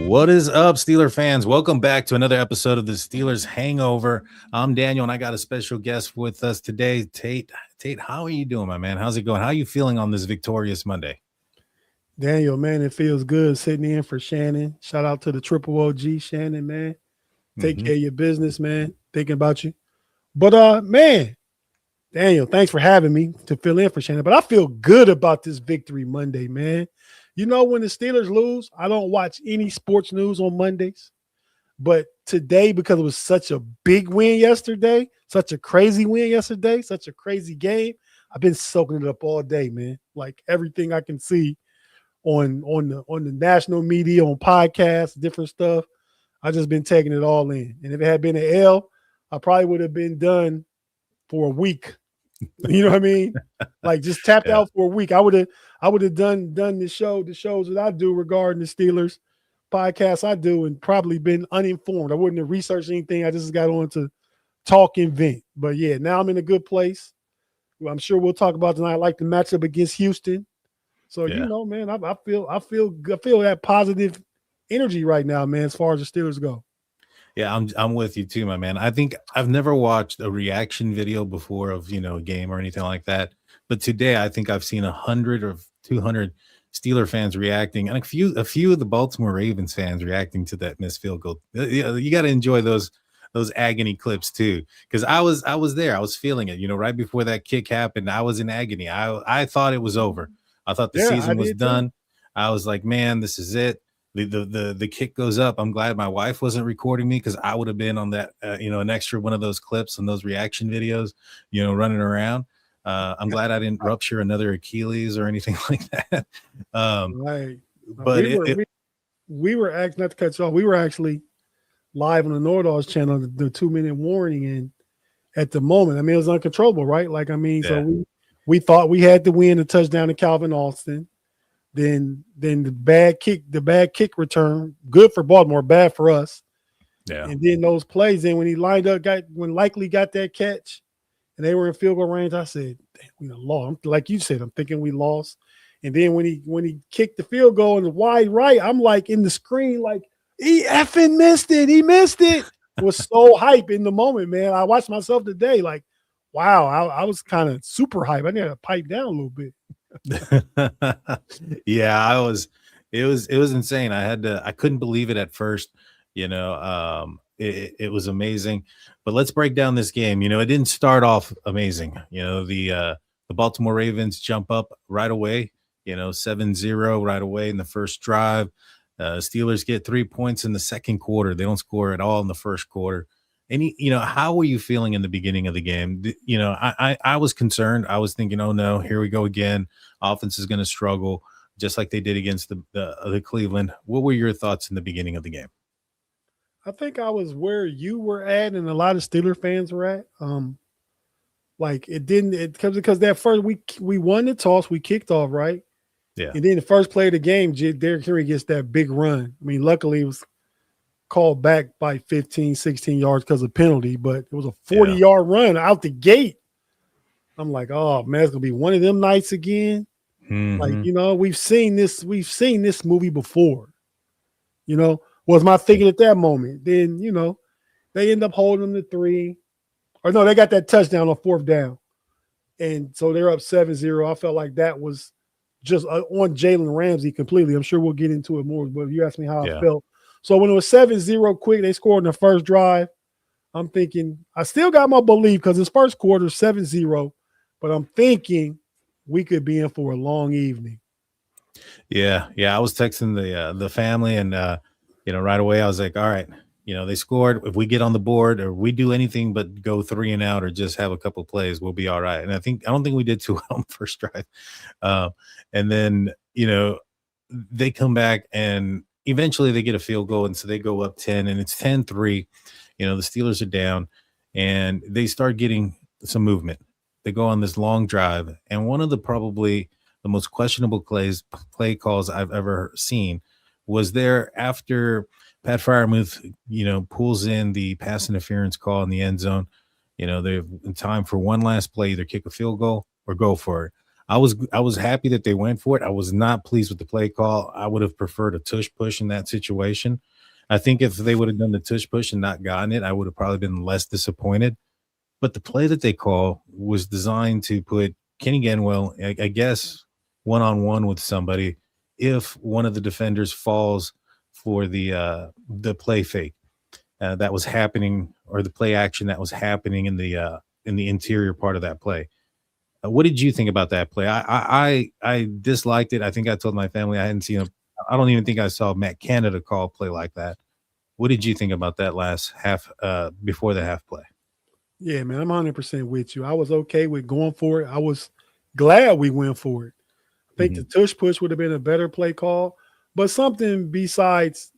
What is up, Steeler fans? Welcome back to another episode of the Steelers Hangover. I'm Daniel, and I got a special guest with us today, Tate. Tate, how are you doing, my man? How's it going? How are you feeling on this victorious Monday? Daniel, man, it feels good sitting in for Shannon. Shout out to the Triple OG, Shannon, man. Take care of your business, man. Thinking about you. But, man, Daniel, thanks for having me to fill in for Shannon. But I feel good about this victory Monday, man. You know, when the Steelers lose, I don't watch any sports news on Mondays. But today, because it was such a big win yesterday, such a crazy win yesterday, such a crazy game, I've been soaking it up all day, man. Like everything I can see on the national media, on podcasts, different stuff. I just been taking it all in. And if it had been an L, I probably would have been done for a week. You know what I mean? Like just tapped out for a week. I would have done the shows that I do regarding the Steelers, podcasts I do, and probably been uninformed. I wouldn't have researched anything. I just got on to talk and vent. But yeah, now I'm in a good place. Well, I'm sure we'll talk about tonight. I like the matchup against Houston. So you know, man, I feel that positive energy right now, man, as far as the Steelers go. Yeah, I'm with you too, my man. I think I've never watched a reaction video before of, a game or anything like that. But today I think I've seen 100 or 200 Steeler fans reacting, and a few of the Baltimore Ravens fans reacting to that missed field goal. You got to enjoy those agony clips too, because I was there. I was feeling it. Right before that kick happened, I was in agony. I thought it was over. I thought the season was done. I was like, man, this is it. The kick goes up. I'm glad my wife wasn't recording me, because I would have been on that, an extra one of those clips and those reaction videos, running around. I'm glad I didn't rupture another Achilles or anything like that. Right. But we were actually, not to cut you off, we were actually live on the Nordogs channel, the 2-minute warning. And at the moment, I mean, it was uncontrollable, right? Like, I mean, so we thought we had to win a touchdown to Calvin Austin. Then the bad kick return, good for Baltimore, bad for us. Yeah. And then those plays, then when he lined up, when Likely got that catch and they were in field goal range, I said, damn, we lost. Like you said, I'm thinking we lost. And then when he kicked the field goal in the wide right, I'm like in the screen, like, he effing missed it. He missed it. It was so hype in the moment, man. I watched myself today, like, wow, I was kind of super hype. I need to pipe down a little bit. Yeah, it was insane. I couldn't believe it at first. It was amazing. But let's break down this game. It didn't start off amazing. The Baltimore Ravens jump up right away, 7-0 right away in the first drive. Steelers get 3 points in the second quarter. They don't score at all in the first quarter. And how were you feeling in the beginning of the game? I was concerned. I was thinking, oh no, here we go again. Offense is going to struggle, just like they did against the Cleveland. What were your thoughts in the beginning of the game? I think I was where you were at, and a lot of Steeler fans were at. Like because that first we won the toss, we kicked off, right? Yeah. And then the first play of the game, Derrick Henry gets that big run. I mean, luckily it was called back by 15, 16 yards because of penalty, but it was a 40-yard run out the gate. I'm like, oh man, it's gonna be one of them nights again. Mm-hmm. Like, we've seen this movie before. Was my thinking at that moment. Then, they end up holding them to 3. Or no, they got that touchdown on 4th down. And so they're up 7-0. I felt like that was just on Jalen Ramsey completely. I'm sure we'll get into it more, but you asked me how I felt. So when it was 7-0 quick, they scored in the first drive. I'm thinking, I still got my belief because this first quarter 7-0, but I'm thinking we could be in for a long evening. Yeah. I was texting the family, and right away I was like, all right, they scored. If we get on the board or we do anything but go 3 and out or just have a couple plays, we'll be all right. And I don't think we did too well on the first drive. And then they come back and eventually they get a field goal, and so they go up 10, and it's 10-3. The Steelers are down, and they start getting some movement. They go on this long drive, and one of probably the most questionable play calls I've ever seen was there after Pat Freiermuth, pulls in the pass interference call in the end zone. They're in time for one last play, either kick a field goal or go for it. I was happy that they went for it. I was not pleased with the play call. I would have preferred a tush push in that situation. I think if they would have done the tush push and not gotten it, I would have probably been less disappointed. But the play that they call was designed to put Kenny Gainwell, I guess, one on one with somebody if one of the defenders falls for the play fake that was happening, or the play action that was happening in the interior part of that play. What did you think about that play? I disliked it. I think I told my family I hadn't seen a. I don't even think I saw Matt Canada call a play like that. What did you think about that last half before the half play? Yeah, man, I'm 100% with you. I was okay with going for it. I was glad we went for it. I think the tush push would have been a better play call, but something besides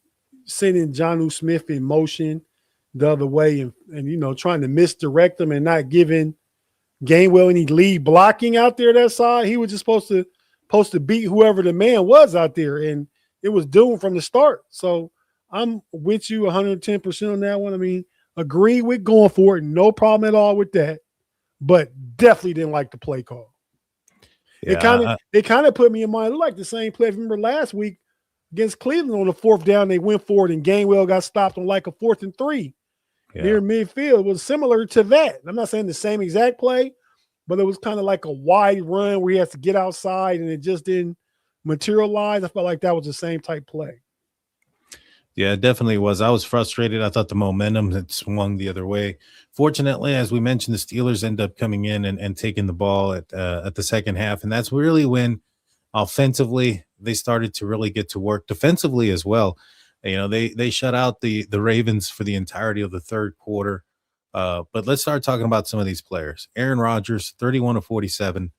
sending Jonnu Smith in motion the other way and trying to misdirect them and not giving Gainwell any lead blocking out there that side. He was just supposed to beat whoever the man was out there, and it was doomed from the start. So I'm with you 110% on that one. I mean, agree with going for it, no problem at all with that, but definitely didn't like the play call. Yeah, it kind of put me in mind. It like the same play. Remember last week against Cleveland on the fourth down, they went for it and Gainwell got stopped on like a 4th and 3 near midfield. It was similar to that. I'm not saying the same exact play, but it was kind of like a wide run where he has to get outside and it just didn't materialize. I felt like that was the same type play. Yeah, it definitely was. I was frustrated. I thought the momentum had swung the other way. Fortunately, as we mentioned, the Steelers end up coming in and taking the ball at the second half, and that's really when offensively they started to really get to work. Defensively as well, they shut out the Ravens for the entirety of the third quarter. But let's start talking about some of these players. Aaron Rodgers, 31 of 47,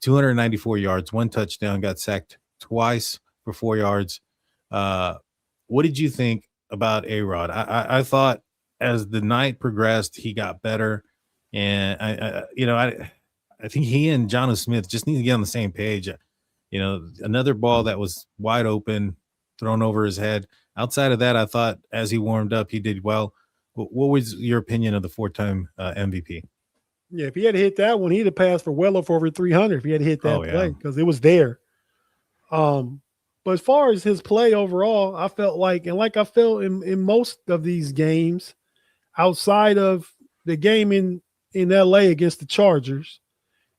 294 yards, 1 touchdown, got sacked twice for 4 yards. What did you think about A-Rod? I thought as the night progressed, he got better, and I think he and Jonnu Smith just need to get on the same page. Another ball that was wide open, thrown over his head. Outside of that, I thought as he warmed up, he did well. What was your opinion of the 4-time MVP? Yeah, if he had hit that one, he'd have passed for well over 300 if he had hit that play because it was there. But as far as his play overall, I felt like, and like I felt in most of these games, outside of the game in LA against the Chargers,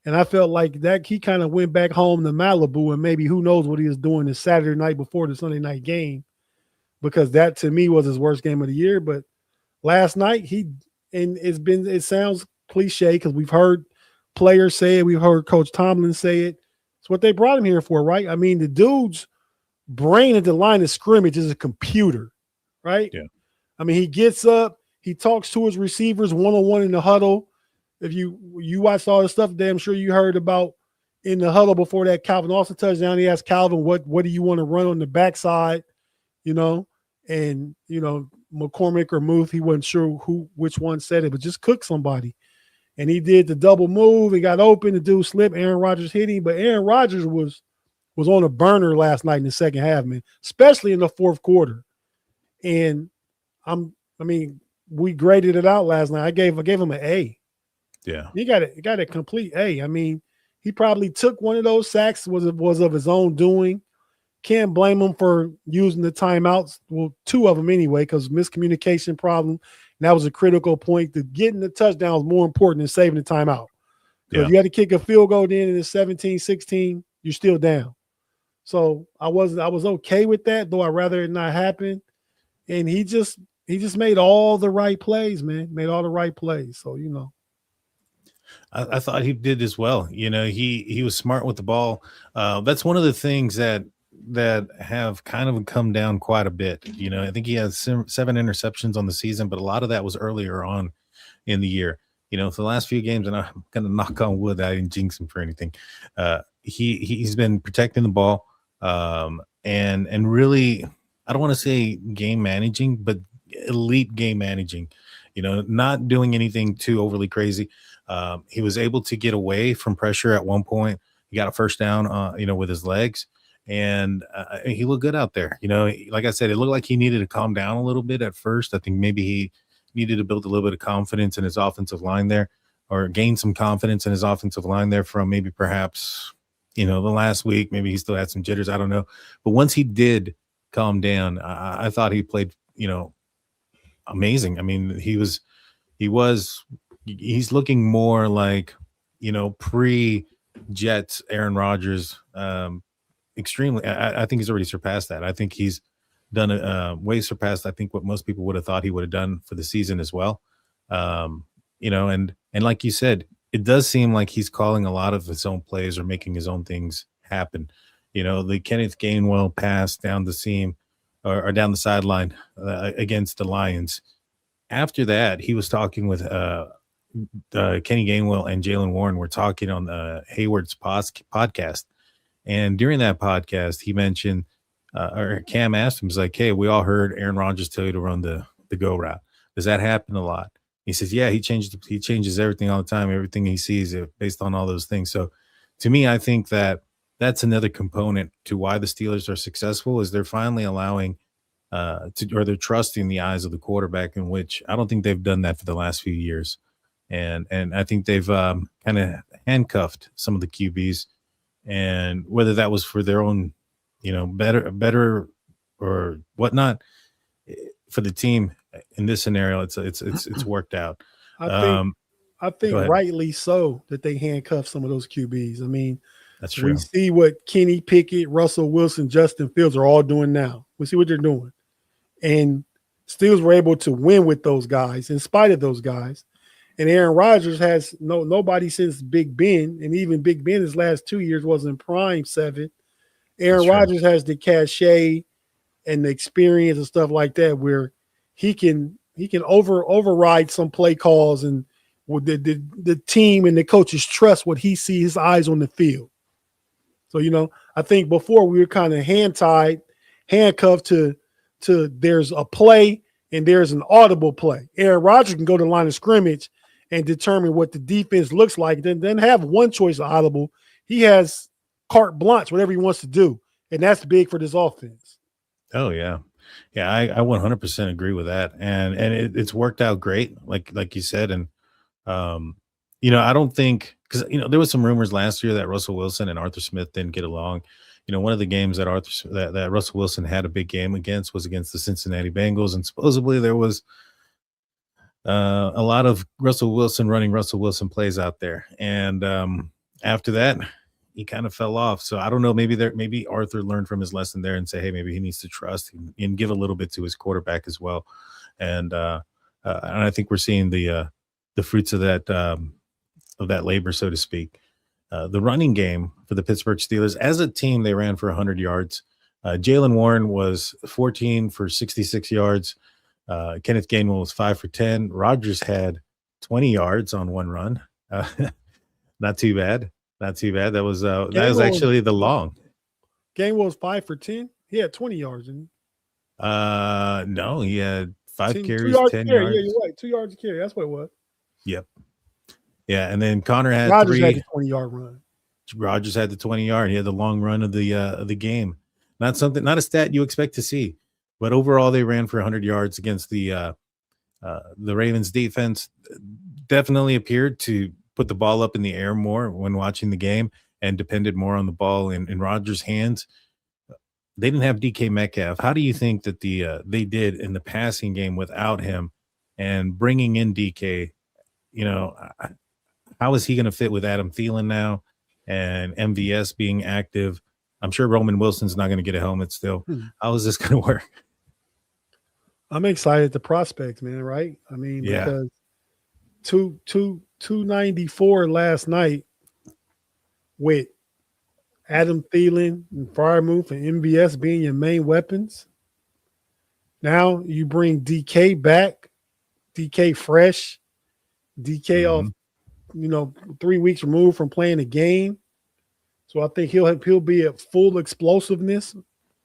and I felt like that he kind of went back home to Malibu and maybe who knows what he was doing the Saturday night before the Sunday night game, because that to me was his worst game of the year. But last night it sounds cliche because we've heard players say it, we've heard Coach Tomlin say it. It's what they brought him here for, right? I mean, the dude's brain at the line of scrimmage is a computer, right? Yeah. I mean, he gets up, he talks to his receivers one-on-one in the huddle. If you watched all the stuff that I'm sure you heard about in the huddle before that Calvin Austin touchdown, he asked Calvin, what do you want to run on the backside, and McCormick or Muth, he wasn't sure which one said it, but just cook somebody. And he did the double move. He got open, the dude slipped, Aaron Rodgers hit him, but Aaron Rodgers was on a burner last night in the second half, man, especially in the fourth quarter. And we graded it out last night. I gave him an A. Yeah. He got a complete A. I mean, he probably took one of those sacks was of his own doing. Can't blame him for using the timeouts. Well, 2 of them anyway, because miscommunication problem. And that was a critical point. Getting the touchdown was more important than saving the timeout. So if you had to kick a field goal then in the 17-16, you're still down. So I was okay with that, though I'd rather it not happen. And he just made all the right plays, man. Made all the right plays. So, I thought he did as well. He was smart with the ball. That's one of the things that have kind of come down quite a bit. I think he has 7 interceptions on the season, but a lot of that was earlier on in the year. For the last few games, and I'm going to knock on wood, I didn't jinx him for anything. He's been protecting the ball and really, I don't want to say game managing, but elite game managing. Not doing anything too overly crazy. He was able to get away from pressure at one point. He got a first down, with his legs. And he looked good out there. Like I said, it looked like he needed to calm down a little bit at first. I think maybe he needed to build a little bit of confidence in his offensive line there, or gain some confidence in his offensive line there from maybe perhaps the last week, maybe he still had some jitters. I don't know. But once he did calm down, I thought he played, amazing. I mean, he was, he's looking more like, pre Jets Aaron Rodgers. Extremely, I think he's already surpassed that. I think he's done way surpassed, I think, what most people would have thought he would have done for the season as well. And like you said, it does seem like he's calling a lot of his own plays or making his own things happen. The Kenneth Gainwell pass down the seam or down the sideline against the Lions. After that, he was talking with Kenny Gainwell and Jalen Warren were talking on Hayward's podcast. And during that podcast, he mentioned, or Cam asked him, he's like, hey, we all heard Aaron Rodgers tell you to run the go route. Does that happen a lot? He says, yeah, he changes everything all the time, everything he sees based on all those things. So to me, I think that's another component to why the Steelers are successful is they're finally allowing or they're trusting the eyes of the quarterback, in which I don't think they've done that for the last few years. And I think they've kind of handcuffed some of the QBs, and whether that was for their own, better or whatnot for the team in this scenario, it's worked out. I think rightly so that they handcuff some of those QBs. I mean, that's true. We see what Kenny Pickett, Russell Wilson, Justin Fields are all doing now. We see what they're doing. And Steelers were able to win with those guys in spite of those guys. And Aaron Rodgers has nobody since Big Ben, and even Big Ben his last 2 years was in prime 7. Aaron Rodgers has the cachet and the experience and stuff like that where he can override some play calls, and with the team and the coaches trust what he sees, his eyes on the field. So, I think before we were kind of handcuffed to there's a play and there's an audible play. Aaron Rodgers can go to the line of scrimmage and determine what the defense looks like. Then have one choice of audible. He has carte blanche, whatever he wants to do. And that's big for this offense. Oh, yeah. Yeah, I 100% agree with that. And it's worked out great, like you said. And, I don't think – because, there was some rumors last year that Russell Wilson and Arthur Smith didn't get along. One of the games that Russell Wilson had a big game against was against the Cincinnati Bengals. And supposedly there was a lot of Russell Wilson running Russell Wilson plays out there. And after that, he kind of fell off. So I don't know, maybe Arthur learned from his lesson there and say, hey, maybe he needs to trust and give a little bit to his quarterback as well. And I think we're seeing the fruits of that labor, so to speak. The running game for the Pittsburgh Steelers, as a team, they ran for 100 yards. Jalen Warren was 14 for 66 yards. Kenneth Gainwell was 5 for 10. Rodgers had 20 yards on one run. Not too bad. That was actually the long. Gainwell was 5 for 10. He had 20 yards. No, he had 5 carries, 10 yards. Yeah, you're right. 2 yards a carry. That's what it was. Yep. Yeah, and then Connor had Rodgers had the 20-yard run. Rodgers had the 20-yard. He had the long run of the game. Not a stat you expect to see, but overall they ran for 100 yards against the Ravens defense. Definitely appeared to put the ball up in the air more when watching the game and depended more on the ball in Rodgers' hands. They didn't have DK Metcalf. How do you think that they did in the passing game without him, and bringing in DK? How is he going to fit with Adam Thielen now and MVS being active? I'm sure Roman Wilson's not going to get a helmet still. How is this going to work? I'm excited the prospects, man, right? I mean, because 294 last night with Adam Thielen and Freiermuth and MVS being your main weapons. Now you bring DK back, DK fresh, DK off 3 weeks removed from playing a game. So I think he'll be at full explosiveness,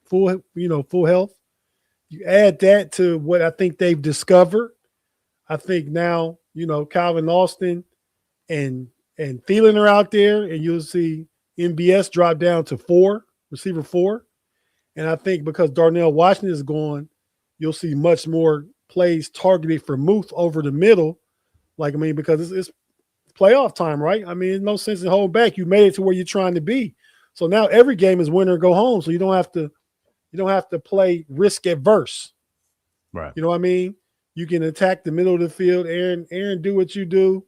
full health. You add that to what I think they've discovered. I think now, Calvin Austin and Thielen are out there, and you'll see MBS drop down to receiver 4. And I think because Darnell Washington is gone, you'll see much more plays targeted for Muth over the middle. Because it's playoff time, right? I mean, there's no sense in holding back. You made it to where you're trying to be. So now every game is win or go home. So you don't have to play risk adverse. Right. You know what I mean? You can attack the middle of the field. Aaron, do what you do.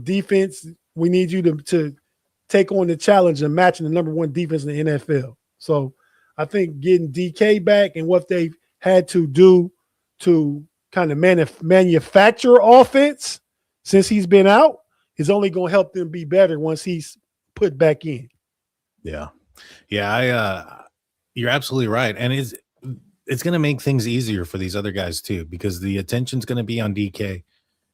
Defense, we need you to take on the challenge of matching the number one defense in the NFL. So I think getting DK back and what they've had to do to kind of manufacture offense since he's been out is only going to help them be better once he's put back in. Yeah. You're absolutely right. And it's going to make things easier for these other guys too, because the attention's going to be on DK.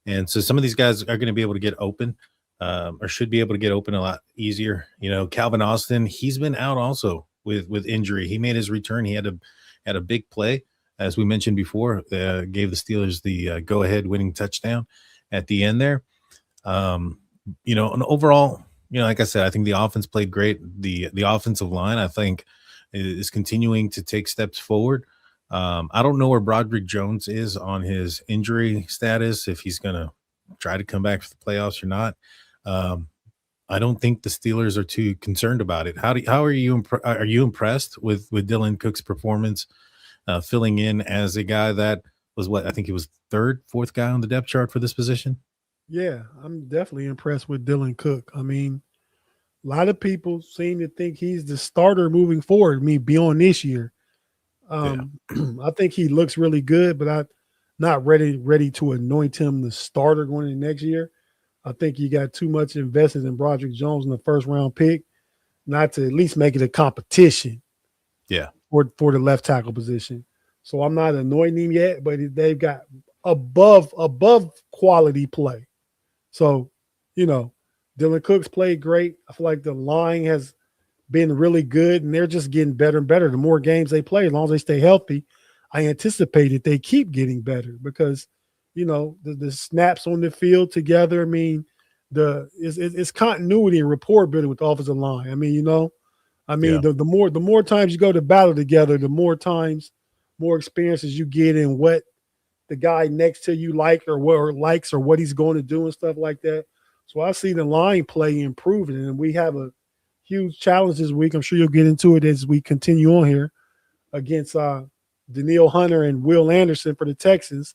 And so some of these guys are going to be able to get open, or should be able to get open a lot easier. Calvin Austin, he's been out also with injury. He made his return. He had a big play, as we mentioned before, gave the Steelers the go-ahead winning touchdown at the end there. And overall, like I said, I think the offense played great. The offensive line, I think, is continuing to take steps forward. I don't know where Broderick Jones is on his injury status, if he's going to try to come back for the playoffs or not. I don't think the Steelers are too concerned about it. How are you impressed with Dylan Cook's performance, filling in as a guy that was I think he was fourth guy on the depth chart for this position? Yeah, I'm definitely impressed with Dylan Cook. I mean, a lot of people seem to think he's the starter moving forward, beyond this year. I think he looks really good, but I'm not ready to anoint him the starter going into next year. I think you got too much invested in Broderick Jones in the first round pick, not to at least make it a competition. Yeah, for the left tackle position. So I'm not anointing him yet, but they've got above quality play. So, Dylan Cook's played great. I feel like the line has been really good, and they're just getting better and better. The more games they play, as long as they stay healthy, I anticipate that they keep getting better because, the snaps on the field together. I mean, it's continuity and rapport building with the offensive line. The more times you go to battle together, the more experiences you get in what the guy next to you likes or what he's going to do and stuff like that. So I see the line play improving, and we have a huge challenge this week. I'm sure you'll get into it as we continue on here against Danielle Hunter and Will Anderson for the Texans.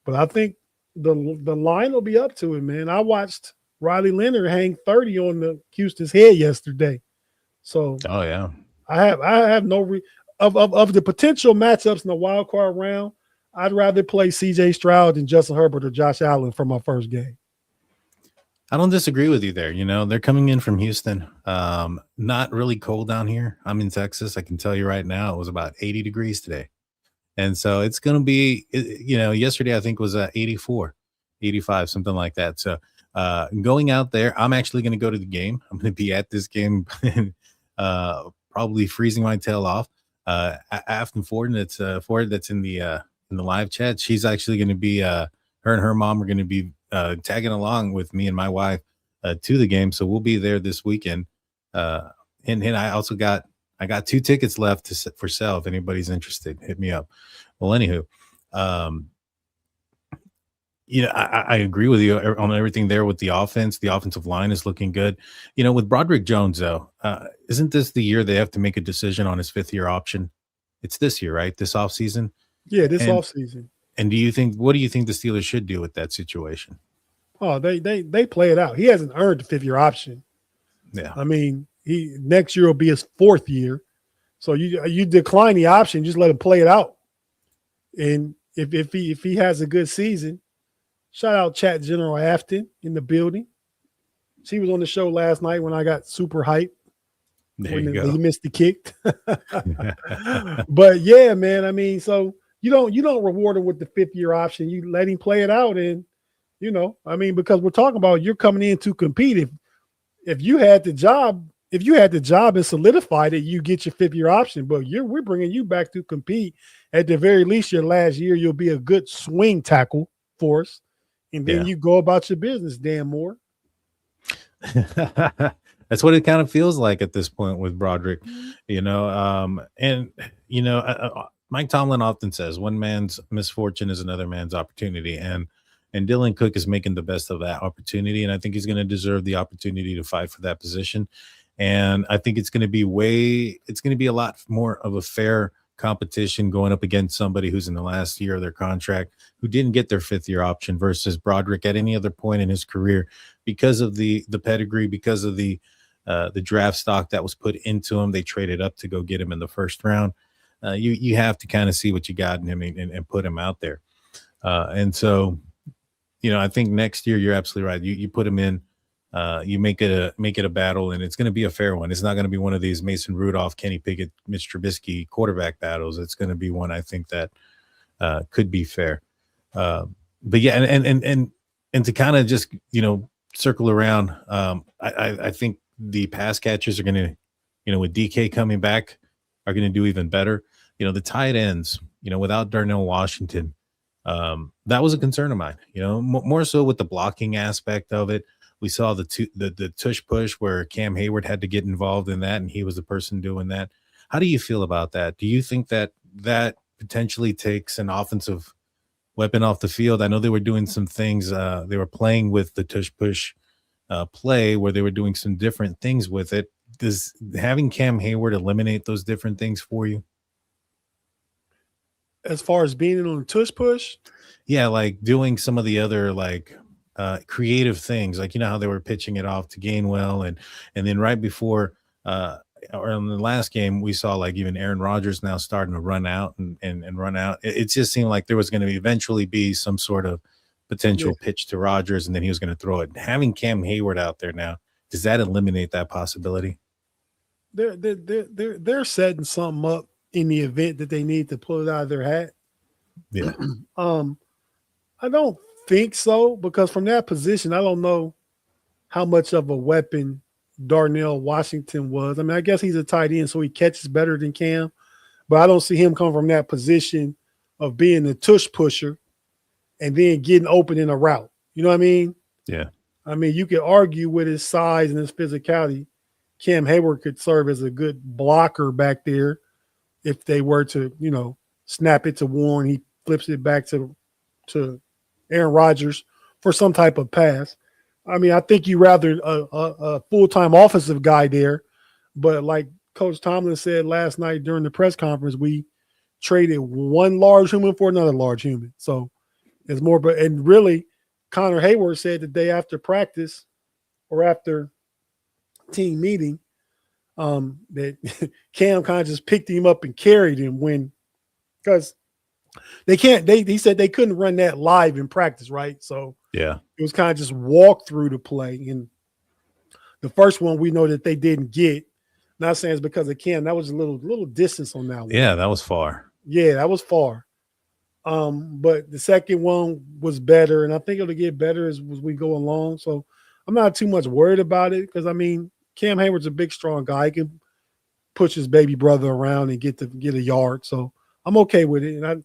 But I think the line will be up to it, man. I watched Riley Leonard hang 30 on the Houston's head yesterday. So oh yeah, I have no of the potential matchups in the wild card round. I'd rather play C.J. Stroud than Justin Herbert or Josh Allen for my first game. I don't disagree with you there. They're coming in from Houston. Not really cold down here. I'm in Texas. I can tell you right now, it was about 80 degrees today. And so it's going to be, yesterday I think was 84, 85, something like that. So going out there, I'm actually going to go to the game. I'm going to be at this game, probably freezing my tail off. Afton Ford, that's Ford, that's in the live chat. She's actually going to be, her and her mom are going to be tagging along with me and my wife to the game. So we'll be there this weekend. And I also got 2 tickets left for sale. If anybody's interested, hit me up. Well, anywho, I agree with you on everything there with the offense. The offensive line is looking good. With Broderick Jones, though, isn't this the year they have to make a decision on his 5th-year option? It's this year, right? This offseason? Yeah, this offseason. And what do you think the Steelers should do with that situation? Oh, they play it out. He hasn't earned the 5th-year option. Yeah. I mean, next year will be his 4th year. So you decline the option, just let him play it out. And if he has a good season, shout out Chat General Afton in the building. She was on the show last night when I got super hyped. There you go. He missed the kick. But yeah, man, I mean, so you don't reward him with the 5th-year option. You let him play it out, and because we're talking about you're coming in to compete. If you had the job and solidified it, you get your 5th-year option. But we're bringing you back to compete. At the very least, your last year, you'll be a good swing tackle for us, and then you go about your business, Dan Moore. That's what it kind of feels like at this point with Broderick, Mike Tomlin often says one man's misfortune is another man's opportunity. And Dylan Cook is making the best of that opportunity. And I think he's going to deserve the opportunity to fight for that position. And I think it's going to be a lot more of a fair competition going up against somebody who's in the last year of their contract, who didn't get their fifth year option versus Broderick at any other point in his career because of the pedigree, because of the draft stock that was put into him. They traded up to go get him in the first round. You have to kind of see what you got in him and put him out there. And so, I think next year you're absolutely right. You put him in, you make it a battle, and it's going to be a fair one. It's not going to be one of these Mason Rudolph, Kenny Pickett, Mitch Trubisky quarterback battles. It's going to be one I think that could be fair. But yeah, and to kind of just circle around, I think the pass catchers are going to, with DK coming back, are going to do even better. The tight ends, without Darnell Washington, that was a concern of mine. More so with the blocking aspect of it. We saw the tush push where Cam Hayward had to get involved in that, and he was the person doing that. How do you feel about that? Do you think that potentially takes an offensive weapon off the field? I know they were doing some things. They were playing with the tush push play where they were doing some different things with it. Does having Cam Hayward eliminate those different things for you? As far as being on the tush push? Yeah, like doing some of the other creative things, like how they were pitching it off to Gainwell, and then right before or in the last game we saw even Aaron Rodgers now starting to run out and run out. It just seemed like there was going to eventually be some sort of potential pitch to Rodgers, and then he was going to throw it. Having Cam Hayward out there now, does that eliminate that possibility? They're setting something up in the event that they need to pull it out of their hat. Yeah. I don't think so, because from that position, I don't know how much of a weapon Darnell Washington was. I mean, I guess he's a tight end, so he catches better than Cam, but I don't see him come from that position of being the tush pusher and then getting open in a route. You know what I mean? Yeah. I mean, you could argue with his size and his physicality, Cam Hayward could serve as a good blocker back there if they were to, snap it to Warren. He flips it back to Aaron Rodgers for some type of pass. I mean, I think you rather a full-time offensive guy there, but like Coach Tomlin said last night during the press conference, we traded one large human for another large human. So it's more, but and really, Connor Hayward said the day after practice or after team meeting that Cam kind of just picked him up and carried him because he said they couldn't run that live in practice, right? So yeah, it was kind of just walk through the play. And the first one we know that they didn't get. Not saying it's because of Cam. That was a little distance on that one. Yeah, that was far. Yeah, that was far. But the second one was better, and I think it'll get better as we go along. So I'm not too much worried about it because, I mean, Cam Hayward's a big, strong guy. He can push his baby brother around and get a yard. So I'm okay with it. And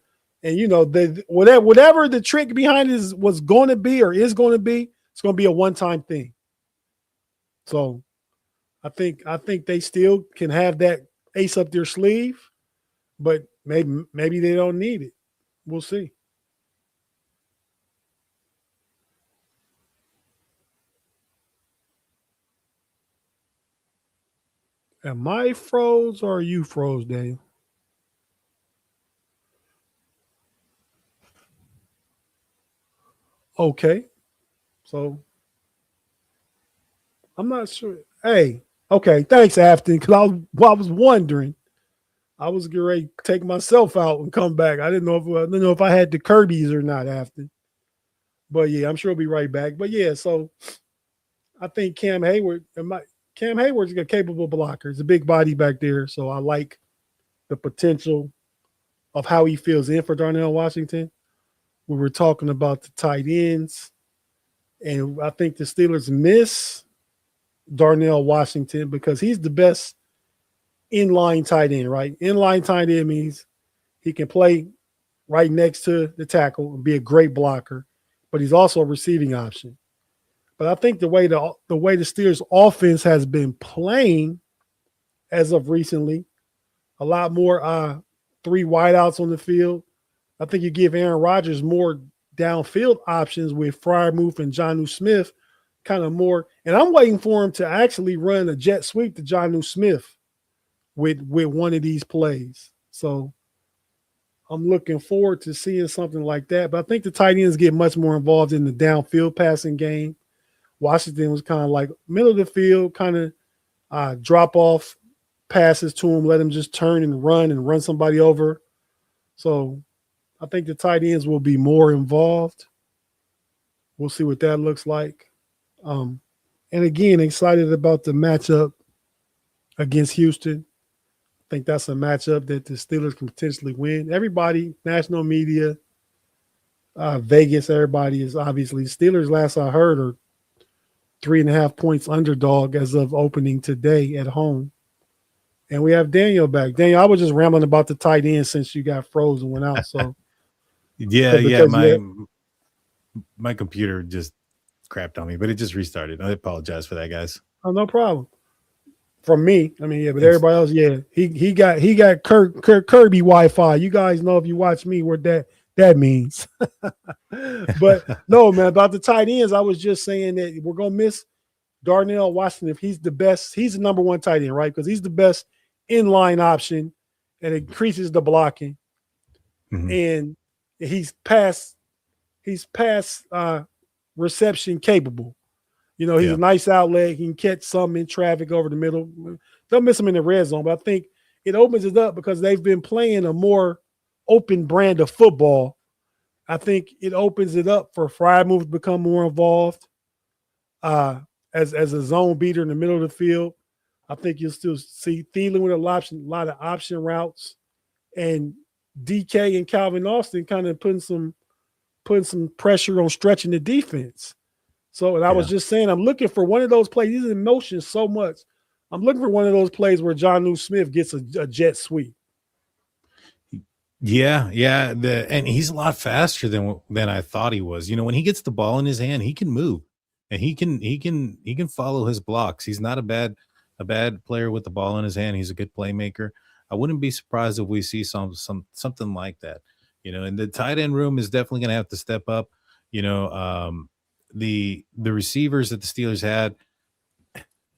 whatever the trick behind it was going to be or is going to be, it's going to be a one-time thing. So I think they still can have that ace up their sleeve, but maybe they don't need it. We'll see. Am I froze or are you froze, Daniel? Okay. So I'm not sure. Hey, okay. Thanks, Afton. Because I was wondering. I was getting ready to take myself out and come back. I didn't know if I had the Kirby's or not, Afton. But yeah, I'm sure I'll be right back. But yeah, so I think Cam Hayward's a capable blocker. He's a big body back there. So I like the potential of how he fills in for Darnell Washington. We were talking about the tight ends. And I think the Steelers miss Darnell Washington because he's the best inline tight end, right? Inline tight end means he can play right next to the tackle and be a great blocker, but he's also a receiving option. But I think the way the Steelers offense has been playing as of recently, a lot more three wideouts on the field. I think you give Aaron Rodgers more downfield options with Freiermuth and Jonnu Smith kind of more. And I'm waiting for him to actually run a jet sweep to Jonnu Smith with one of these plays. So I'm looking forward to seeing something like that. But I think the tight ends get much more involved in the downfield passing game. Washington was kind of like middle of the field, kind of drop off passes to him, let him just turn and run somebody over. So I think the tight ends will be more involved. We'll see what that looks like. And again, excited about the matchup against Houston. I think that's a matchup that the Steelers can potentially win. Everybody, national media, Vegas, everybody is obviously Steelers. Last I heard are 3.5 points underdog as of opening today at home. And we have Daniel back. Daniel, I was just rambling about the tight end since you got frozen went out. So yeah, my computer just crapped on me, but it just restarted. I apologize for that, guys. Oh, no problem. From me, I mean, yeah, but everybody else, yeah, he got Kirby Wi-Fi. You guys know if you watch me what that means. But no, man, about the tight ends, I was just saying that we're gonna miss Darnell Washington if he's the best. He's the number one tight end, right? Because he's the best inline option, and it increases the blocking. Mm-hmm. And he's past reception capable. You know, he's a nice outlet. He can catch some in traffic over the middle. Don't miss him in the red zone, but I think it opens it up because they've been playing a more open brand of football. I think it opens it up for Freiermuth to become more involved as a zone beater in the middle of the field. I think you'll still see Thielen with a lot of option routes, and DK and Calvin Austin kind of putting some pressure on stretching the defense. So, and I was just saying, I'm looking for one of those plays. He's in motion so much. I'm looking for one of those plays where Jonnu Smith gets a jet sweep. Yeah. And he's a lot faster than I thought he was. You know, when he gets the ball in his hand, he can move, and he can follow his blocks. He's not a bad player with the ball in his hand. He's a good playmaker. I wouldn't be surprised if we see something like that. You know, and the tight end room is definitely going to have to step up. You know, the receivers that the Steelers had,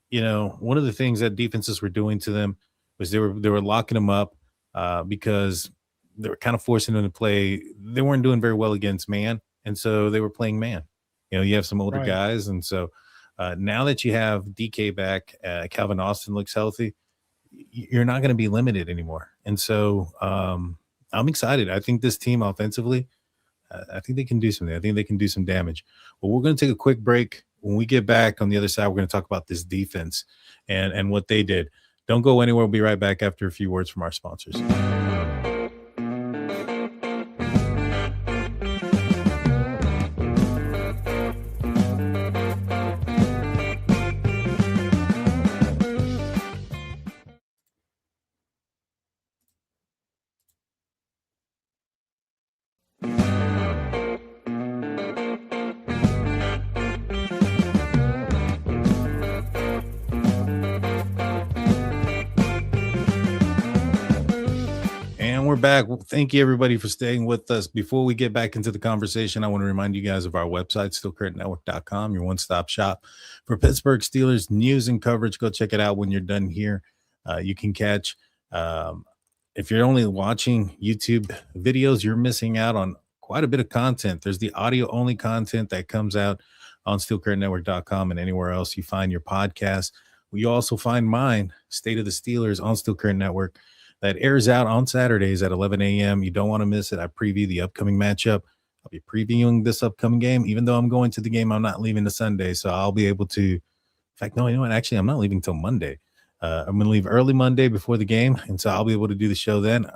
you know, one of the things that defenses were doing to them was they were locking them up because they were kind of forcing them to play. They weren't doing very well against man, and so they were playing man. You know, you have some older guys, and so now that you have DK back, Calvin Austin looks healthy, you're not going to be limited anymore. And so I'm excited. I think this team offensively, I think they can do something. I think they can do some damage. Well, we're going to take a quick break. When we get back on the other side, we're going to talk about this defense and what they did. Don't go anywhere. We'll be right back after a few words from our sponsors. Back. Well, thank you everybody for staying with us. Before we get back into the conversation, I want to remind you guys of our website, SteelCurtainNetwork.com, your one-stop shop for Pittsburgh Steelers news and coverage. Go check it out when you're done here. You can catch, if you're only watching YouTube videos, you're missing out on quite a bit of content. There's the audio only content that comes out on SteelCurtainNetwork.com and anywhere else you find your podcast. You also find mine, State of the Steelers, on Steel Curtain Network. That airs out on Saturdays at 11 a.m. You don't want to miss it. I preview the upcoming matchup. I'll be previewing this upcoming game. Even though I'm going to the game, I'm not leaving to Sunday. So I'll be able to, in fact, no, you know what? Actually, I'm not leaving till Monday. I'm going to leave early Monday before the game. And so I'll be able to do the show then.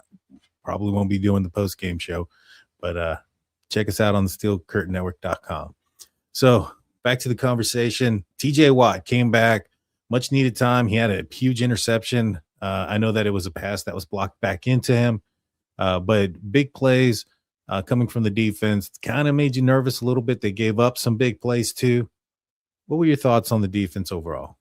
Probably won't be doing the post-game show. But check us out on the SteelCurtainNetwork.com. So back to the conversation. TJ Watt came back. Much needed time. He had a huge interception. I know that it was a pass that was blocked back into him, but big plays coming from the defense kind of made you nervous a little bit. They gave up some big plays too. What were your thoughts on the defense overall?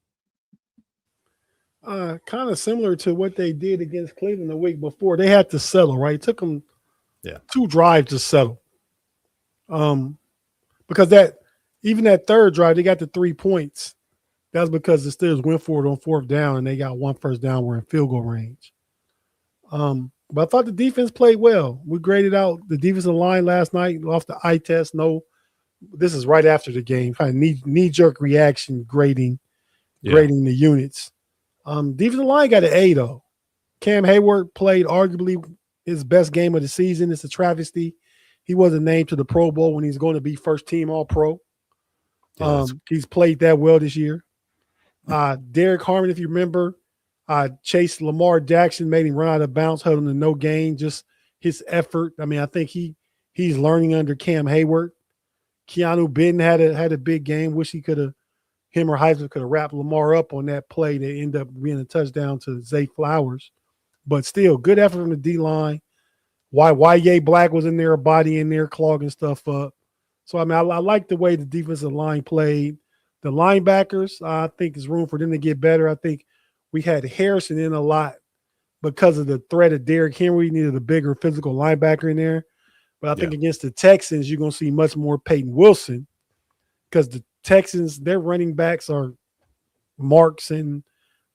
Kind of similar to what they did against Cleveland the week before. They had to settle, right? It took them 2 drives to settle. Because that even that third drive, they got the 3 points. That's because the Steelers went for it on fourth down and they got one first down. We're in field goal range. But I thought the defense played well. We graded out the defensive line last night off the eye test. No, this is right after the game. Kind of knee jerk reaction grading the units. Defensive line got an A though. Cam Hayward played arguably his best game of the season. It's a travesty. He wasn't named to the Pro Bowl when he's going to be first team All Pro. He's played that well this year. Derek Harmon, if you remember, chased Lamar Jackson, made him run out of bounds, held him to no gain. Just his effort. I mean, I think he's learning under Cam Hayward. Keanu Benton had a big game. Wish him or Heisman could have wrapped Lamar up on that play that ended up being a touchdown to Zay Flowers. But still, good effort from the D-line. Y.J. Black was in there, a body in there, clogging stuff up. So, I mean, I like the way the defensive line played. The linebackers, I think there's room for them to get better. I think we had Harrison in a lot because of the threat of Derrick Henry. We needed a bigger physical linebacker in there. But I think against the Texans, you're going to see much more Peyton Wilson because the Texans, their running backs are Marks and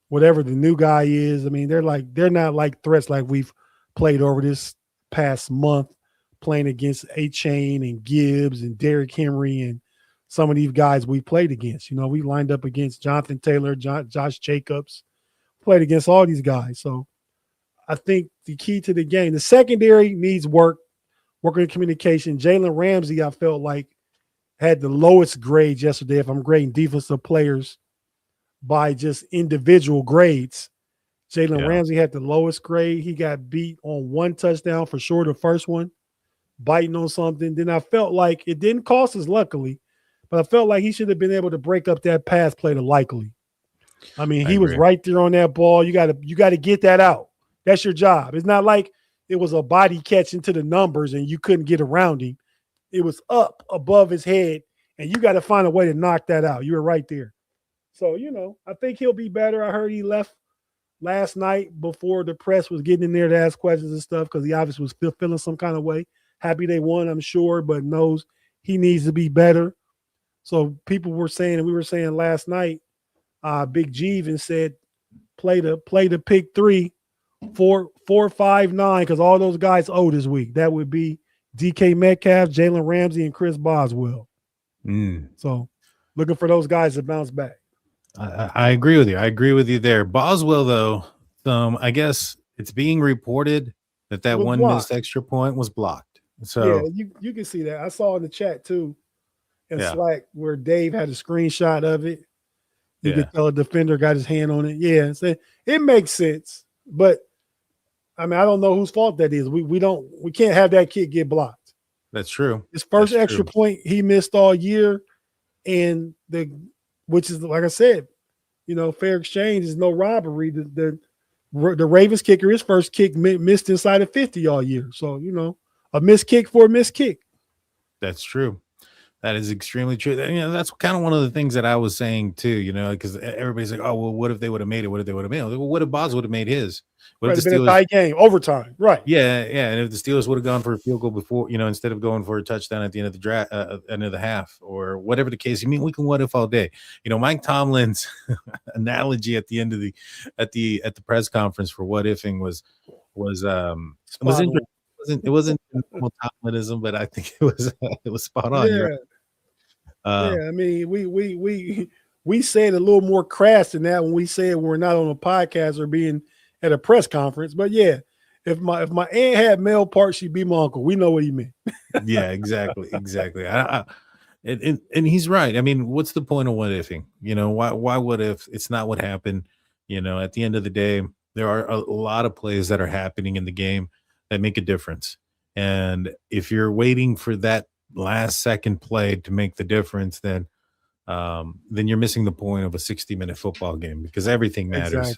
whatever the new guy is. I mean, they're not like threats like we've played over this past month, playing against A-Chain and Gibbs and Derrick Henry and some of these guys we played against. You know, we lined up against Jonathan Taylor, Josh Jacobs, played against all these guys. So I think the key to the game, the secondary needs working communication. Jalen Ramsey, I felt like, had the lowest grade yesterday if I'm grading defensive players by just individual grades. Jalen Ramsey had the lowest grade. He got beat on one touchdown for sure, the first one, biting on something. Then I felt like it didn't cost us, luckily, but I felt like he should have been able to break up that pass play to Likely. I mean, he was right there on that ball. You got to get that out. That's your job. It's not like it was a body catch into the numbers and you couldn't get around him. It was up above his head, and you got to find a way to knock that out. You were right there. So, you know, I think he'll be better. I heard he left last night before the press was getting in there to ask questions and stuff because he obviously was still feeling some kind of way. Happy they won, I'm sure, but knows he needs to be better. So people were saying, and we were saying last night, Big G even said, play the pick 3, 4, 5, 9, because all those guys owe this week. That would be DK Metcalf, Jalen Ramsey, and Chris Boswell. So looking for those guys to bounce back. I agree with you. I agree with you there. Boswell, though, I guess it's being reported that one missed extra point was blocked. So yeah, you can see that. I saw in the chat too in Slack where Dave had a screenshot of it. You could tell a defender got his hand on it. Yeah, so it makes sense. But I mean, I don't know whose fault that is. We can't have that kid get blocked. That's true. His first extra point he missed all year, and which is, like I said, you know, fair exchange is no robbery. The Ravens kicker, his first kick missed inside of 50 all year. So, you know, a missed kick for a missed kick. That's true. That is extremely true. You know, that's kind of one of the things that I was saying too, you know, because everybody's like, oh, well, what if they would have made it? What if they would have made it? Well, what if Boz would have made his? What if the Steelers, been a tie game, overtime, right? Yeah. And if the Steelers would have gone for a field goal before, you know, instead of going for a touchdown at the end of the draft, end of the half, or whatever the case. I mean, we can what if all day. You know, Mike Tomlin's analogy at the end of at the press conference for what ifing was interesting. It wasn't Tomlinism, but I think it was spot on. Yeah. I mean, we said a little more crass than that when we said we're not on a podcast or being at a press conference. But yeah, if my aunt had male parts, she'd be my uncle. We know what he meant. Yeah, exactly. And he's right. I mean, what's the point of what ifing? You know, why what if? It's not what happened. You know, at the end of the day, there are a lot of plays that are happening in the game that make a difference. And if you're waiting for that last second play to make the difference, then you're missing the point of a 60-minute football game, because everything matters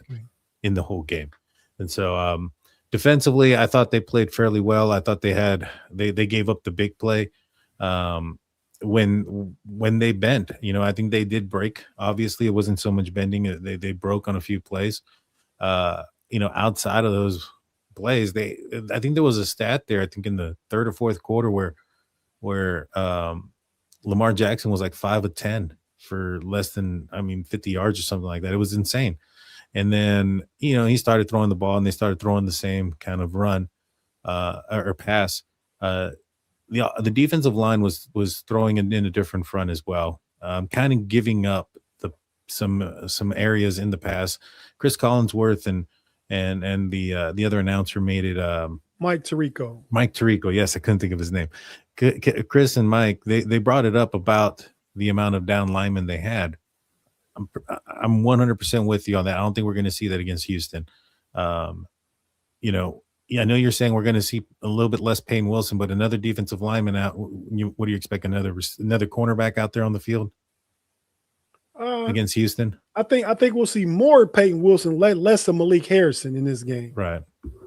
in the whole game. And so defensively, I thought they played fairly well. I thought they gave up the big play when they bent. You know, I think they did break. Obviously, it wasn't so much bending. They broke on a few plays. You know, outside of those plays, I think there was a stat there, I think in the third or fourth quarter where Lamar Jackson was like 5 of 10 for less than 50 yards or something like that. It was insane. And then he started throwing the ball, and they started throwing the same kind of run or pass. The defensive line was throwing in a different front as well, kind of giving up some areas in the pass. Chris Collinsworth and the other announcer made it Mike Tirico. Mike Tirico. Yes, I couldn't think of his name. Chris and Mike, they brought it up about the amount of down linemen they had. I'm 100% with you on that. I don't think we're going to see that against Houston. I know you're saying we're going to see a little bit less Payne Wilson, but another defensive lineman out. What do you expect? Another cornerback out there on the field against Houston? I think we'll see more Peyton Wilson, less of Malik Harrison in this game. Right.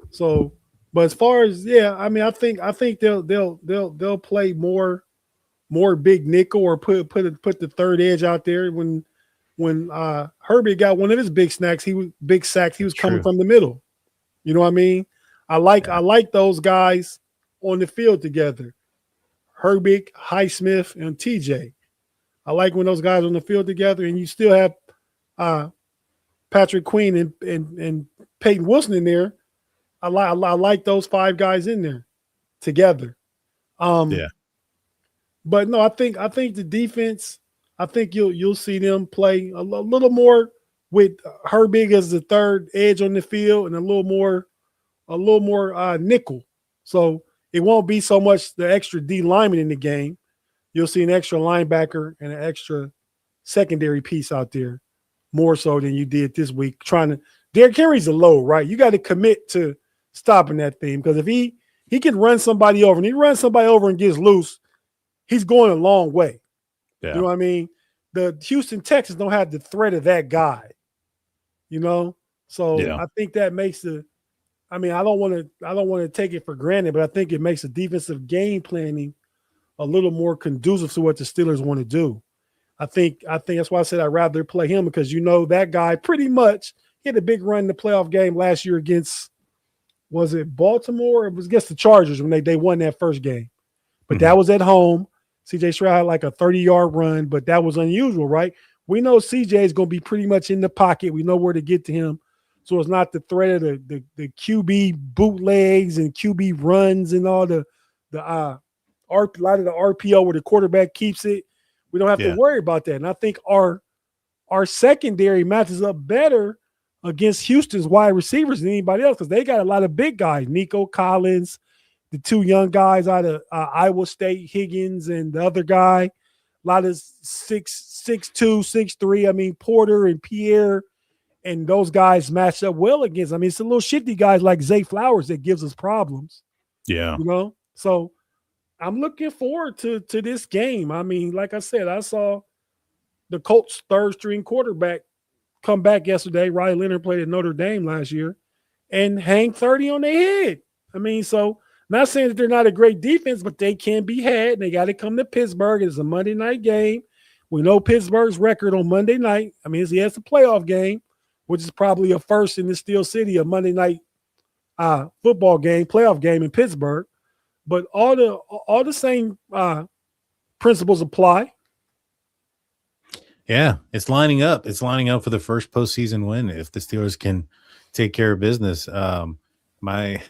So, but as far as I think they'll play more big nickel or put the third edge out there. When Herbie got one of his big sacks, he was coming from the middle. You know what I mean? I like those guys on the field together. Herbig, Highsmith, and TJ. I like when those guys are on the field together, and you still have Patrick Queen and Peyton Wilson in there. I like those 5 guys in there together. But no, I think the defense. I think you'll see them play a little more with Herbig as the third edge on the field, and a little more nickel. So it won't be so much the extra D lineman in the game. You'll see an extra linebacker and an extra secondary piece out there, more so than you did this week. Derrick Henry's a low, right? You got to commit to stopping that thing, because if he can run somebody over, and he runs somebody over and gets loose, he's going a long way. Yeah. You know what I mean? The Houston Texans don't have the threat of that guy, So I think that makes I don't want to take it for granted, but I think it makes the defensive game planning a little more conducive to what the Steelers want to do. I think that's why I said I'd rather play him, because that guy pretty much hit a big run in the playoff game last year against, was it Baltimore? It was against the Chargers when they won that first game. But that was at home. CJ Stroud had like a 30-yard run, but that was unusual, right? We know CJ is going to be pretty much in the pocket. We know where to get to him. So it's not the threat of the QB bootlegs and QB runs and all a lot of the RPO where the quarterback keeps it. We don't have to worry about that. And I think our secondary matches up better against Houston's wide receivers than anybody else, because they got a lot of big guys. Nico Collins, the 2 young guys out of Iowa State, Higgins, and the other guy, a lot of 6'2", 6'3". Porter and Pierre, and those guys match up well against. It's a little shifty guys like Zay Flowers that gives us problems. Yeah. So I'm looking forward to this game. Like I said, I saw the Colts' third-string quarterback come back yesterday. Riley Leonard played at Notre Dame last year and hang 30 on their head. So not saying that they're not a great defense, but they can be had, and they got to come to Pittsburgh. It's a Monday night game. We know Pittsburgh's record on Monday night. It's a playoff game, which is probably a first in the Steel City, a Monday night football game, playoff game in Pittsburgh. But all the same principles apply. Yeah, it's lining up. It's lining up for the first postseason win if the Steelers can take care of business. My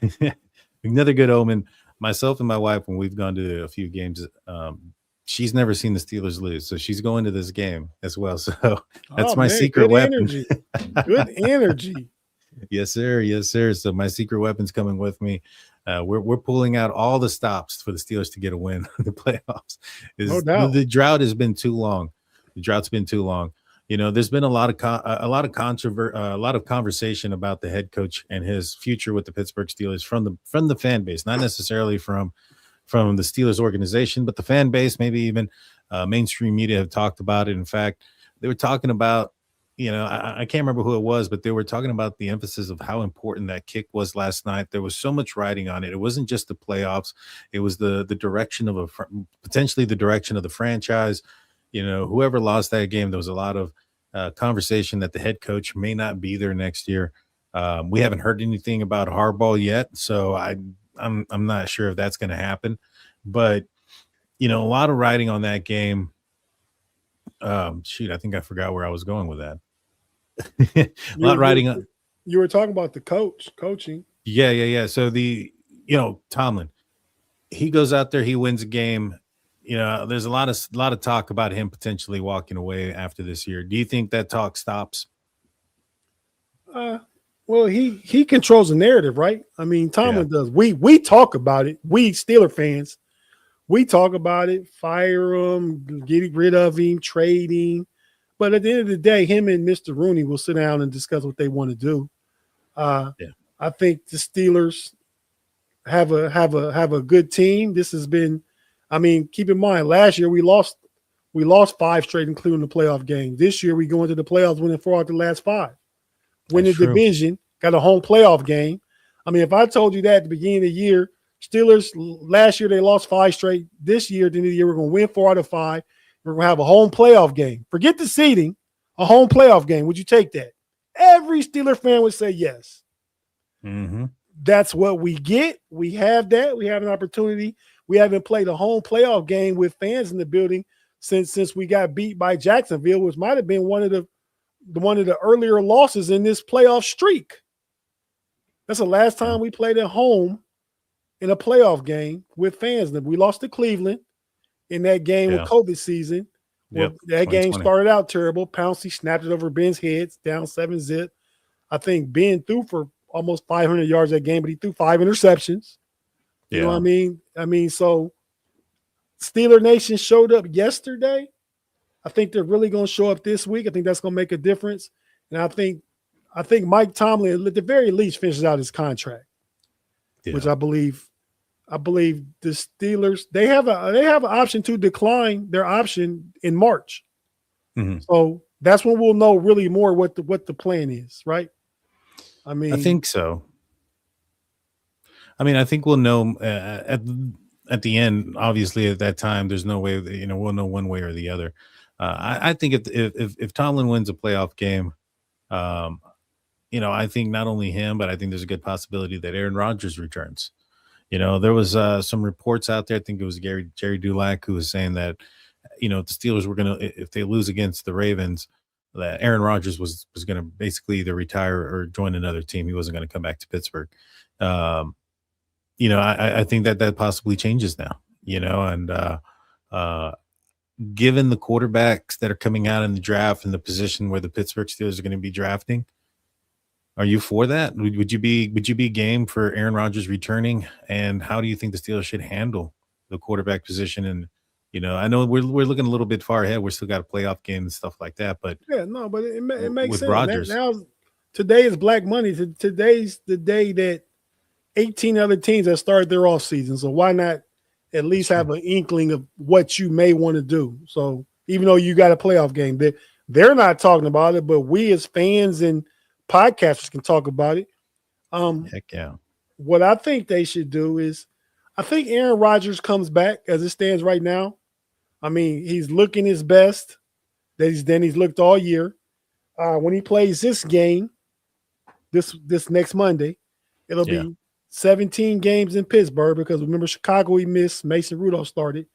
another good omen. Myself and my wife, when we've gone to a few games, she's never seen the Steelers lose, so she's going to this game as well. So that's my secret weapon. Good energy. Yes, sir. Yes, sir. So my secret weapon's coming with me. We're pulling out all the stops for the Steelers to get a win in the playoffs. No doubt. The drought has been too long. The drought's been too long. There's been a lot of conversation about the head coach and his future with the Pittsburgh Steelers from the fan base, not necessarily from the Steelers organization, but the fan base, maybe even mainstream media have talked about it. In fact, they were talking about, I can't remember who it was, but they were talking about the emphasis of how important that kick was last night. There was so much riding on it. It wasn't just the playoffs. It was the direction of potentially the direction of the franchise. Whoever lost that game, there was a lot of conversation that the head coach may not be there next year. We haven't heard anything about Harbaugh yet, so I'm not sure if that's going to happen. But a lot of riding on that game. Shoot, I think I forgot where I was going with that. A You lot were riding on. you were talking about the coaching. Yeah. So Tomlin, he goes out there, he wins a game. There's a lot of talk about him potentially walking away after this year. Do you think that talk stops? Well, he controls the narrative, right? I mean, Yeah. Tomlin does. We talk about it. We Steeler fans, we talk about it. Fire him, getting rid of him, trading. But at the end of the day, him and Mr. Rooney will sit down and discuss what they want to do. Yeah. I think the Steelers have a good team. This has been, I mean, keep in mind, last year we lost 5 straight, including the playoff game. This year we go into the playoffs winning 4 out of the last 5. Win the division, got a home playoff game. I mean, if I told you that at the beginning of the year, Steelers last year they lost 5 straight. This year, at the end of the year, we're going to win 4 out of 5. We're going to have a home playoff game. Forget the seeding, a home playoff game. Would you take that? Every Steeler fan would say yes. Mm-hmm. That's what we get. We have that. We have an opportunity. We haven't played a home playoff game with fans in the building since we got beat by Jacksonville, which might have been one of the earlier losses in this playoff streak. That's the last time we played at home in a playoff game with fans. We lost to Cleveland in that game with COVID season. Well, that game started out terrible. Pouncey snapped it over Ben's head, down 7-0. I think Ben threw for almost 500 yards that game, but he threw 5 interceptions. You know what I mean? So Steeler Nation showed up yesterday. I think they're really going to show up this week. I think that's going to make a difference. And I think Mike Tomlin, at the very least, finishes out his contract, which I believe the Steelers, they have an option to decline their option in March. Mm-hmm. So that's when we'll know really more what the plan is, right? I mean, I think so. I mean, I think we'll know at the end. Obviously, at that time, there's no way we'll know one way or the other. I think if Tomlin wins a playoff game, I think not only him, but I think there's a good possibility that Aaron Rodgers returns. There was some reports out there. I think it was Jerry Dulac who was saying that, the Steelers were going to, if they lose against the Ravens, that Aaron Rodgers was going to basically either retire or join another team. He wasn't going to come back to Pittsburgh. I think that possibly changes now, and given the quarterbacks that are coming out in the draft and the position where the Pittsburgh Steelers are going to be drafting, are you for that? Would you be game for Aaron Rodgers returning? And how do you think the Steelers should handle the quarterback position? And I know we're looking a little bit far ahead. We're still got a playoff game and stuff like that. But but it makes sense. Rodgers. Now today is Black Monday. Today's the day that 18 other teams have started their off season. So why not at least have an inkling of what you may want to do? So even though you got a playoff game, they're not talking about it, but we as fans and podcasters can talk about it. Heck yeah. What I think they should do is, I think Aaron Rodgers comes back as it stands right now. I mean, he's looking his best that he's looked all year. When he plays this game, this next Monday, it'll be 17 games in Pittsburgh, because remember Chicago he missed. Mason Rudolph started.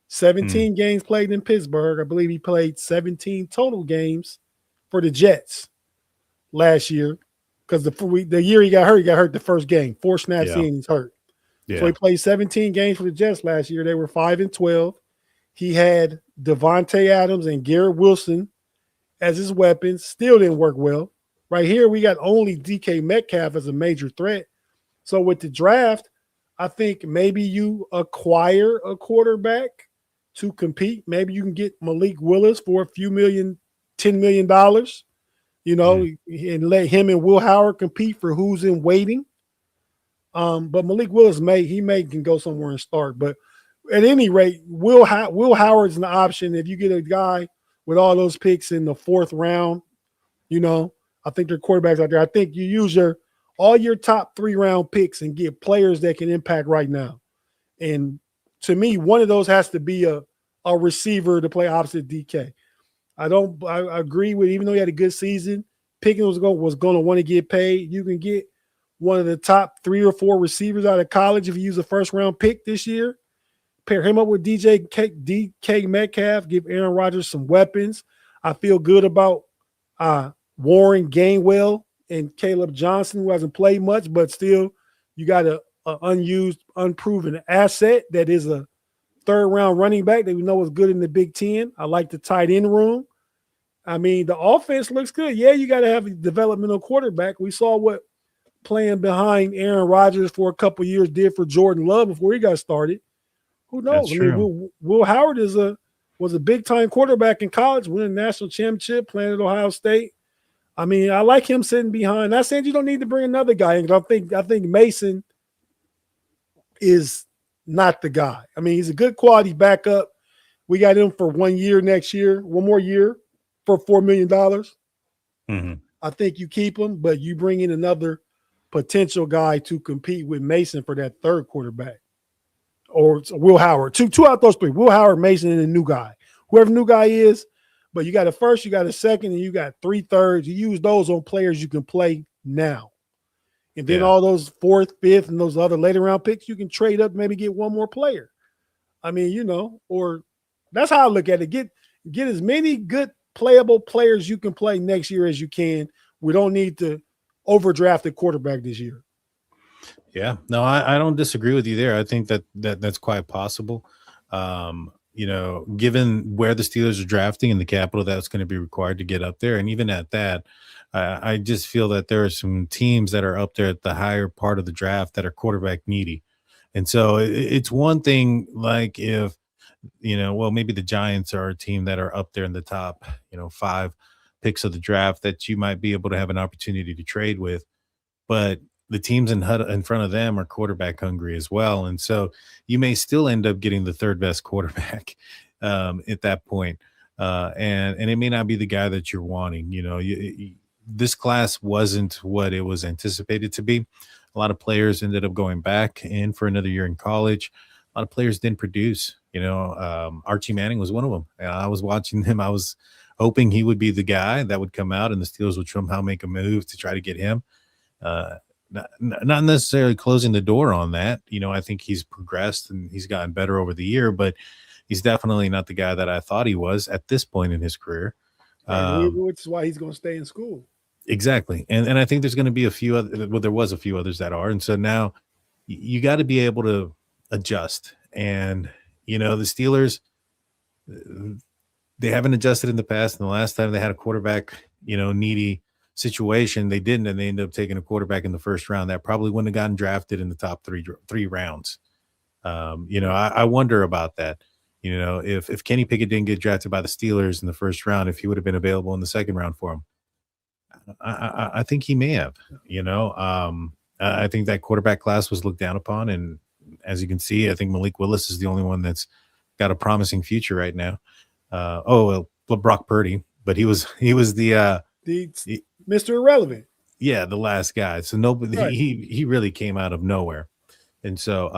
17 games played in Pittsburgh. I believe he played 17 total games for the Jets last year, because the year he got hurt the first game. 4 snaps in, he's hurt. Yeah. So he played 17 games for the Jets last year. They were 5-12. He had Devontae Adams and Garrett Wilson as his weapons. Still didn't work well. Right here, we got only DK Metcalf as a major threat. So with the draft, I think maybe you acquire a quarterback to compete. Maybe you can get Malik Willis for a few $10 million, and let him and Will Howard compete for who's in waiting. But Malik Willis can go somewhere and start. But at any rate, Will Howard's an option. If you get a guy with all those picks in the 4th round, I think there are quarterbacks out there. I think you use all your top 3-round picks and get players that can impact right now. And to me, one of those has to be a receiver to play opposite DK. I agree with, even though he had a good season, Pickens was going to want to get paid. You can get one of the top 3 or 4 receivers out of college if you use a 1st-round pick this year. pair him up with DK Metcalf, give Aaron Rodgers some weapons. I feel good about Warren Gainwell and Caleb Johnson, who hasn't played much, but still you got a unused, unproven asset that is a third-round running back that we know is good in the Big Ten. I like the tight end room. I mean, the offense looks good. Yeah, you got to have a developmental quarterback. We saw what playing behind Aaron Rodgers for a couple years did for Jordan Love before he got started. Who knows? That's I mean, Will Howard was a big-time quarterback in college, winning a national championship, playing at Ohio State. I mean, I like him sitting behind. Not saying you don't need to bring another guy in, because I think Mason is not the guy. I mean, he's a good quality backup. We got him for 1 year next year, one more year for $4 million. Mm-hmm. I think you keep him, but you bring in another potential guy to compete with Mason for that third quarterback. Or Will Howard. Two out of those three. Will Howard, Mason, and a new guy. Whoever the new guy is, but you got a first, you got a second, and you got 3/3. You use those on players you can play now. And then all those fourth, fifth, and those other later round picks, you can trade up, maybe get one more player. I mean, or that's how I look at it. Get as many good playable players you can play next year as you can. We don't need to overdraft a quarterback this year. Yeah, no, I don't disagree with you there. I think that's quite possible. Given where the Steelers are drafting and the capital that's going to be required to get up there, and even at that, I just feel that there are some teams that are up there at the higher part of the draft that are quarterback needy. And so it's one thing, like if, maybe the Giants are a team that are up there in the top, 5 picks of the draft that you might be able to have an opportunity to trade with. But the teams in front of them are quarterback hungry as well. And so you may still end up getting the third best quarterback at that point. And it may not be the guy that you're wanting. This class wasn't what it was anticipated to be. A lot of players ended up going back in for another year in college. A lot of players didn't produce. Archie Manning was one of them. And I was watching him. I was hoping he would be the guy that would come out and the Steelers would somehow make a move to try to get him. Not necessarily closing the door on that. I think he's progressed and he's gotten better over the year, but he's definitely not the guy that I thought he was at this point in his career. Which is why he's going to stay in school. Exactly. And I think there's going to be a few other, there was a few others that are. And so now you got to be able to adjust. And, the Steelers, they haven't adjusted in the past. And the last time they had a quarterback, needy situation, they didn't, and they ended up taking a quarterback in the first round that probably wouldn't have gotten drafted in the top three rounds. I wonder about that. If Kenny Pickett didn't get drafted by the Steelers in the first round, if he would have been available in the second round for him, I think he may have. I think that quarterback class was looked down upon, and as you can see, I think Malik Willis is the only one that's got a promising future right now. Brock Purdy, but he was the Mr. Irrelevant. Yeah, the last guy. So nobody, right. he really came out of nowhere. And so,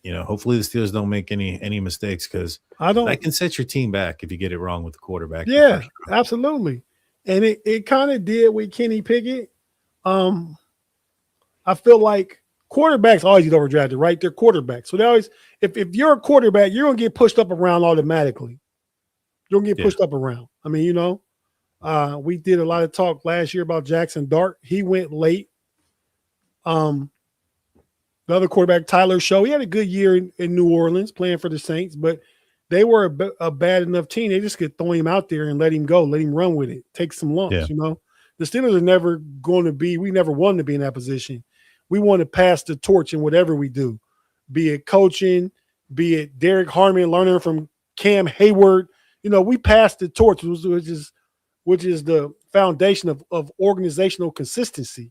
hopefully the Steelers don't make any mistakes, because that can set your team back if you get it wrong with the quarterback. Yeah, absolutely. And it kind of did with Kenny Pickett. I feel like quarterbacks always get overdrafted, right? They're quarterbacks. So they always, if you're a quarterback, you're going to get pushed up around automatically. You're going to get pushed up around. I mean, we did a lot of talk last year about Jackson Dart. He went late. The other quarterback, Tyler Show, he had a good year in New Orleans playing for the Saints, but they were a bad enough team. They just could throw him out there and let him go, let him run with it, take some lumps, The Steelers are never going to be – we never wanted to be in that position. We want to pass the torch in whatever we do, be it coaching, be it Derek Harmon learning from Cam Hayward. We pass the torch, which is the foundation of organizational consistency,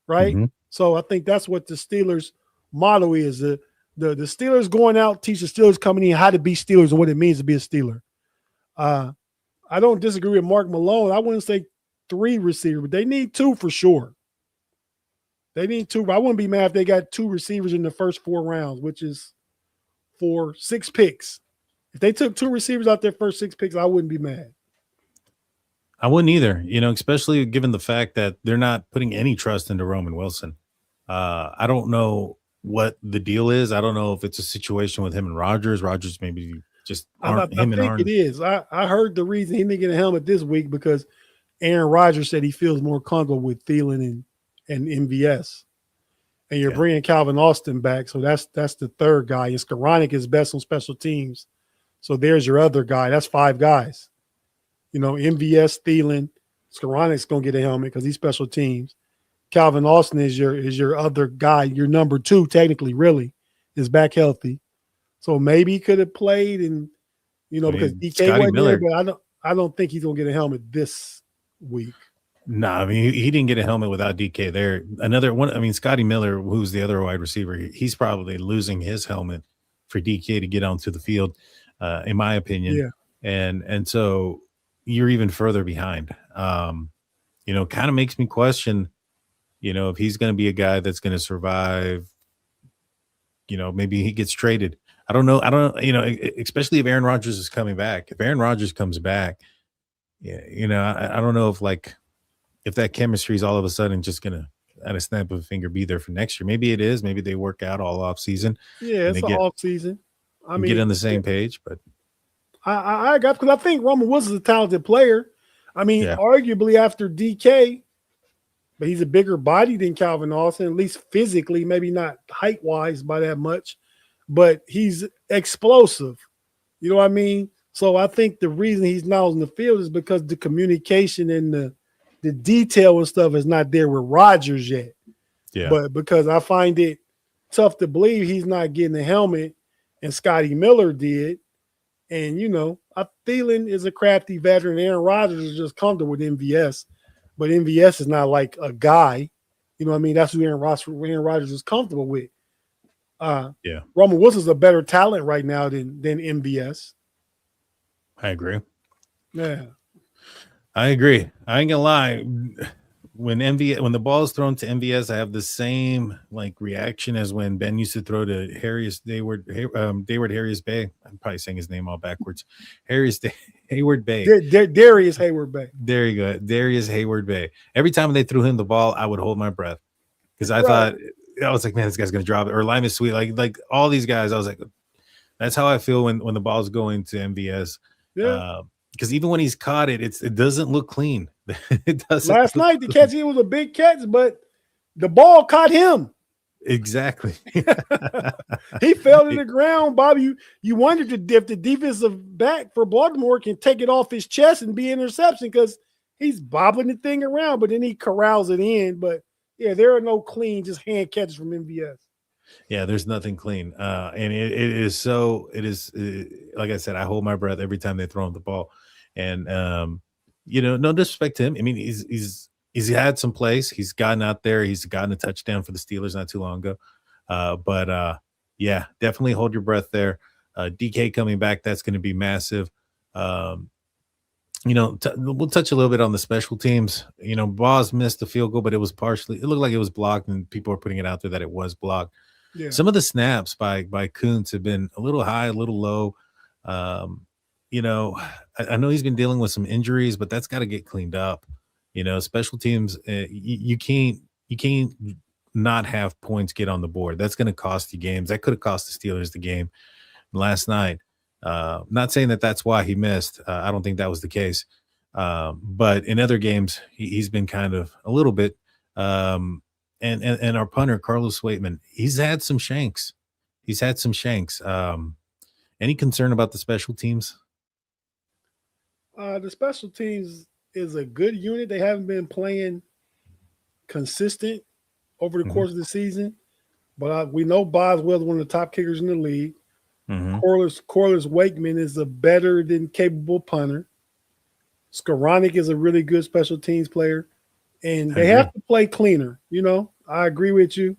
right? Mm-hmm. So I think that's what the Steelers motto is. The Steelers going out, teach the Steelers coming in how to be Steelers and what it means to be a Steeler. I don't disagree with Mark Malone. I wouldn't say 3 receivers, but they need 2 for sure. They need 2. I wouldn't be mad if they got 2 receivers in the first 4 rounds, which is for 6 picks. If they took 2 receivers out their first 6 picks, I wouldn't be mad. I wouldn't either, especially given the fact that they're not putting any trust into Roman Wilson. I don't know what the deal is. I don't know if it's a situation with him and Rodgers. Rodgers maybe just aren't I him and think it Arn. is. I heard the reason he didn't get a helmet this week because Aaron Rodgers said he feels more comfortable with Thielen and MVS. And you're Yeah. bringing Calvin Austin back, so that's the third guy. And Skoranek is best on special teams, so there's your other guy. That's 5 guys. MVS, Thielen, Skoranek's gonna get a helmet because he's special teams. Calvin Austin is your other guy. Your number 2, technically, really, is back healthy. So maybe he could have played, and because DK Scotty wasn't Miller. there, but I don't think he's gonna get a helmet this week. No, I mean he didn't get a helmet without DK there. Another one, I mean Scotty Miller, who's the other wide receiver, he's probably losing his helmet for DK to get onto the field, in my opinion. Yeah. And so you're even further behind. Kind of makes me question, if he's going to be a guy that's going to survive. Maybe he gets traded. I don't know. Especially if Aaron Rodgers is coming back. If Aaron Rodgers comes back, I don't know if that chemistry is all of a sudden just going to, at a snap of a finger, be there for next year. Maybe it is. Maybe they work out all off season. Yeah, it's an off season. I mean, get on the same page, but I got, because I think Roman Wilson is a talented player. I mean, arguably after DK, but he's a bigger body than Calvin Austin, at least physically, maybe not height wise by that much, but he's explosive. You know what I mean? So I think the reason he's not on the field is because the communication and the detail and stuff is not there with Rodgers yet. Yeah. But because I find it tough to believe he's not getting the helmet, and Scotty Miller did. And, Thielen is a crafty veteran. Aaron Rodgers is just comfortable with MVS. But MVS is not like a guy. You know what I mean? That's who Aaron Rodgers is comfortable with. Roman Wilson's a better talent right now than MVS. I agree. Yeah. I agree. I ain't gonna lie. When the ball is thrown to MVS, I have the same reaction as when Ben used to throw to Dayward Harris Bay. I'm probably saying his name all backwards. Hayward Bay. Darius Hayward Bay. There you go. Darius Hayward Bay. Every time they threw him the ball, I would hold my breath because I was like, man, this guy's gonna drop it. Or Lime is sweet. Like all these guys, I was like, that's how I feel when the ball's going to MVS. Yeah. Because even when he's caught it doesn't look clean. It doesn't. Last night the catch, it was a big catch, but the ball caught him. Exactly. He fell to the ground, Bobby. You wondered if the defensive back for Baltimore can take it off his chest and be an interception because he's bobbling the thing around, but then he corrals it in. But yeah, there are no clean, just hand catches from MVS. Yeah, there's nothing clean. And it is like I said, I hold my breath every time they throw him the ball. And no disrespect to him. I mean, he's had some plays. He's gotten out there. He's gotten a touchdown for the Steelers not too long ago. But definitely hold your breath there. DK coming back, that's going to be massive. We'll touch a little bit on the special teams. Boz missed the field goal, but it looked like it was blocked, and people are putting it out there that it was blocked. Yeah. Some of the snaps by Kuntz have been a little high, a little low. I know he's been dealing with some injuries, but that's got to get cleaned up. Special teams, you can't not have points get on the board. That's going to cost you games. That could have cost the Steelers the game last night. Not saying that that's why he missed. I don't think that was the case. But in other games, he's been kind of a little bit. And our punter, Carlos Waitman, he's had some shanks. Any concern about the special teams? The special teams is a good unit. They haven't been playing consistent over the course of the season, but we know Boswell is one of the top kickers in the league. Corliss Wakeman is a better than capable punter. Skoranek is a really good special teams player, and they have to play cleaner. I agree with you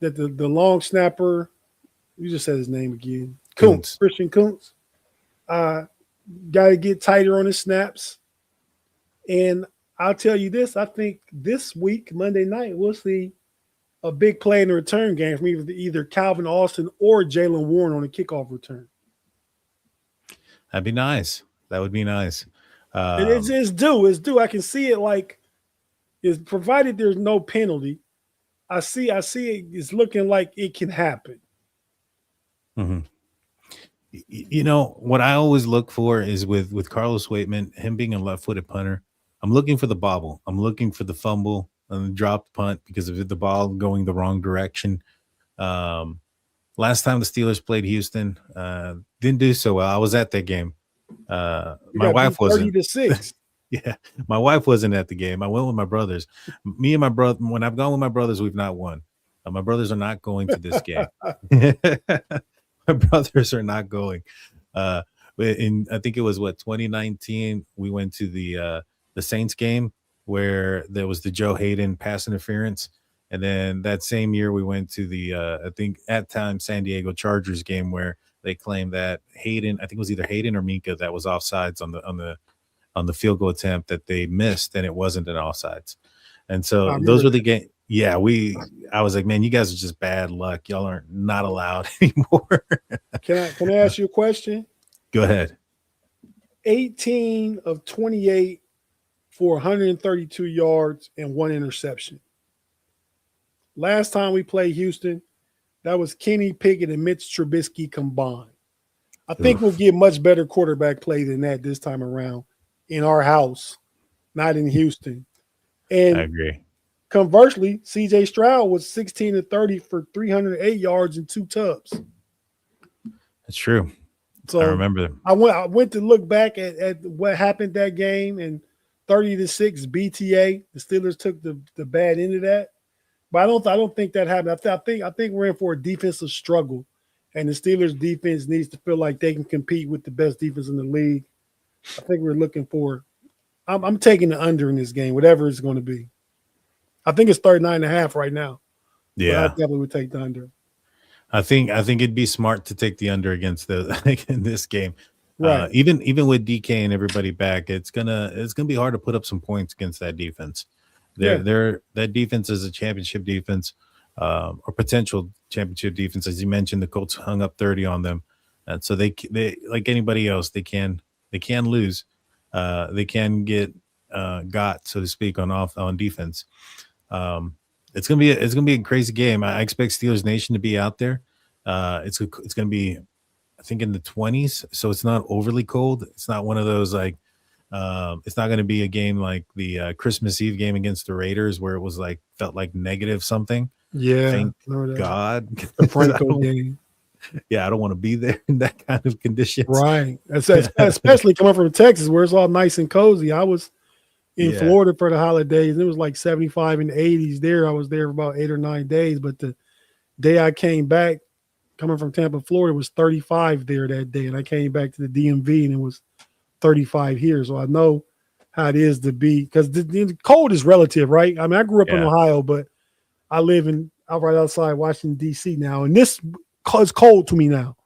that the long snapper, you just said his name again, Christian Kuntz, got to get tighter on his snaps. And I'll tell you this, I think this week, Monday night, we'll see a big play in the return game from either Calvin Austin or Jaylen Warren on a kickoff return. That'd be nice. That would be nice. It's due. I can see it is provided there's no penalty. I see it's looking like it can happen. Mhm. You know what I always look for is with Carlos Waitman, him being a left-footed punter. I'm looking for the bobble. I'm looking for the fumble and the dropped punt because of the ball going the wrong direction. Um, Last time the Steelers played Houston, didn't do so well. I was at that game. You My got beat wife 30 wasn't. to 6. Yeah, my wife wasn't at the game. I went with my brothers. Me and my brother. When I've gone with my brothers, we've not won. My brothers are not going to this game. My brothers are not going. Uh, in I think it was what 2019. We went to the Saints game where there was the Joe Hayden pass interference, and then that same year we went to the I think at time San Diego Chargers game where they claimed that Hayden, I think it was either Hayden or Minka that was offsides on the field goal attempt that they missed, and it wasn't an offsides. And I so remember those were the that. game. Yeah, I was like, man, you guys are just bad luck. Y'all aren't not allowed anymore. Can I ask you a question? Go ahead. 18 of 28 for 132 yards and one interception. Last time we played Houston, that was Kenny Pickett and Mitch Trubisky combined. I think we'll Oof, get much better quarterback play than that this time around in our house, not in Houston. I And agree. conversely, CJ Stroud was 16 to 30 for 308 yards and two tubs. It's true. I So remember. I went to look back at what happened that game, and 30 to 6 BTA. The Steelers took the bad end of that. But I don't think that happened. I think we're in for a defensive struggle. And the Steelers defense needs to feel like they can compete with the best defense in the league. I think we're looking for I'm taking the under in this game, whatever it's going to be. I think it's 39.5 right now, but I Yeah, definitely would take the under. I think it'd be smart to take the under against the like in this game. Right. Even with DK and everybody back, it's gonna be hard to put up some points against that defense. Yeah. That defense is a championship defense, or potential championship defense. As you mentioned, the Colts hung up 30 on them, and so they like anybody else, they can lose, they can get got, so to speak, on defense. Um, it's gonna be a crazy game. I expect Steelers Nation to be out there. It's gonna be, I think, in the 20s, so it's not overly cold. It's not one of those like it's not going to be a game like the Christmas Eve game against the Raiders where it was like felt like negative something. Yeah. Thank Remember that. God. The 'Cause Franco game. I don't want to be there in that kind of conditions. Right. Especially coming from Texas where it's all nice and cozy. I was in Yeah, Florida for the holidays, and it was like 75 in the 80s there. I was there for about 8 or 9 days. But the day I came back, coming from Tampa, Florida, it was 35 there that day. And I came back to the DMV and it was 35 here. So I know how it is to be, because the cold is relative, right? I mean, I grew up in yeah, Ohio, but I live out right outside Washington, D.C. now. And this is cold to me now.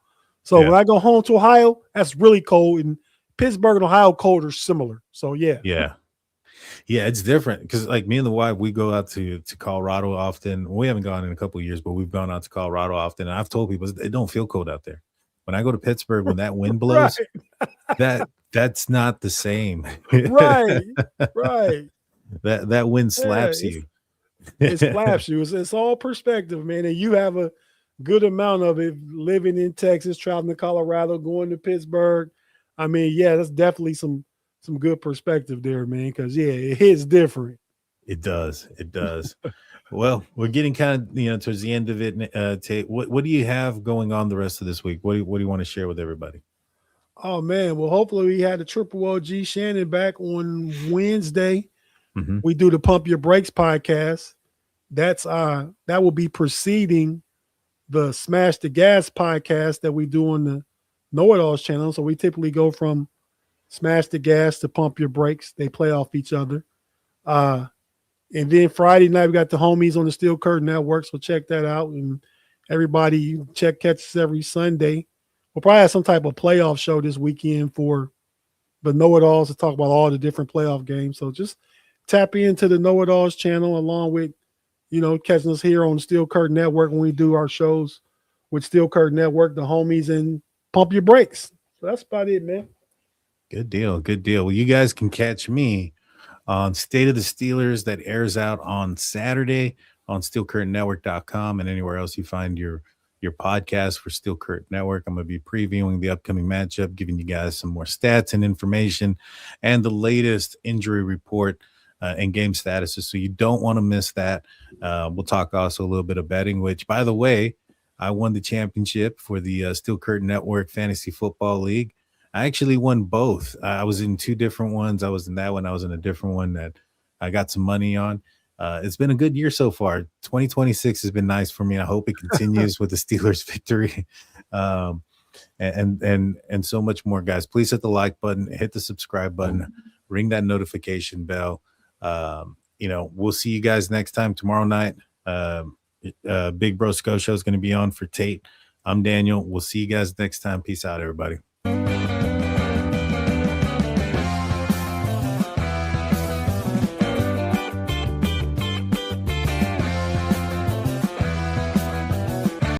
So when yeah, I go home to Ohio, that's really cold. And Pittsburgh and Ohio cold are similar. So yeah. yeah. Yeah, it's different because like me and the wife, we go out to Colorado often. We haven't gone in a couple of years, but we've gone out to Colorado often. And I've told people it don't feel cold out there. When I go to Pittsburgh, when that wind Right. blows, that's not the same. Right. Right. That wind Yeah. slaps you. It slaps you. It's all perspective, man. And you have a good amount of it living in Texas, traveling to Colorado, going to Pittsburgh. I mean, yeah, that's definitely some good perspective there, man. Because yeah, it hits different. It does. It does. Well, we're getting kind of towards the end of it. Tate, what do you have going on the rest of this week? What do you want to share with everybody? Oh man. Well, hopefully we had the Triple OG Shannon back on Wednesday. Hmm. We do the Pump Your Brakes podcast. That will be preceding the Smash the Gas podcast that we do on the Know It Alls channel. So we typically go from Smash the Gas to Pump Your Brakes. They play off each other. And then Friday night we got the homies on the Steel Curtain Network. So check that out. And everybody catch us every Sunday. We'll probably have some type of playoff show this weekend for the Know It Alls to talk about all the different playoff games. So just tap into the Know It Alls channel along with catching us here on Steel Curtain Network when we do our shows with Steel Curtain Network, the homies, and Pump Your Brakes. So that's about it, man. Good deal. Good deal. Well, you guys can catch me on State of the Steelers that airs out on Saturday. on steelcurtainnetwork.com and anywhere else you find your podcast for Steel Curtain Network. I'm going to be previewing the upcoming matchup, giving you guys some more stats and information and the latest injury report and game statuses. So you don't want to miss that. We'll talk also a little bit of betting, which, by the way, I won the championship for the Steel Curtain Network Fantasy Football League. I actually won both. I was in two different ones. I was in that one. I was in a different one that I got some money on. It's been a good year so far. 2026 has been nice for me. I hope it continues with the Steelers victory, and so much more, guys. Please hit the like button, hit the subscribe button, ring that notification bell. We'll see you guys next time tomorrow night. Big Bro Sco Show is going to be on for Tate. I'm Daniel. We'll see you guys next time. Peace out, everybody.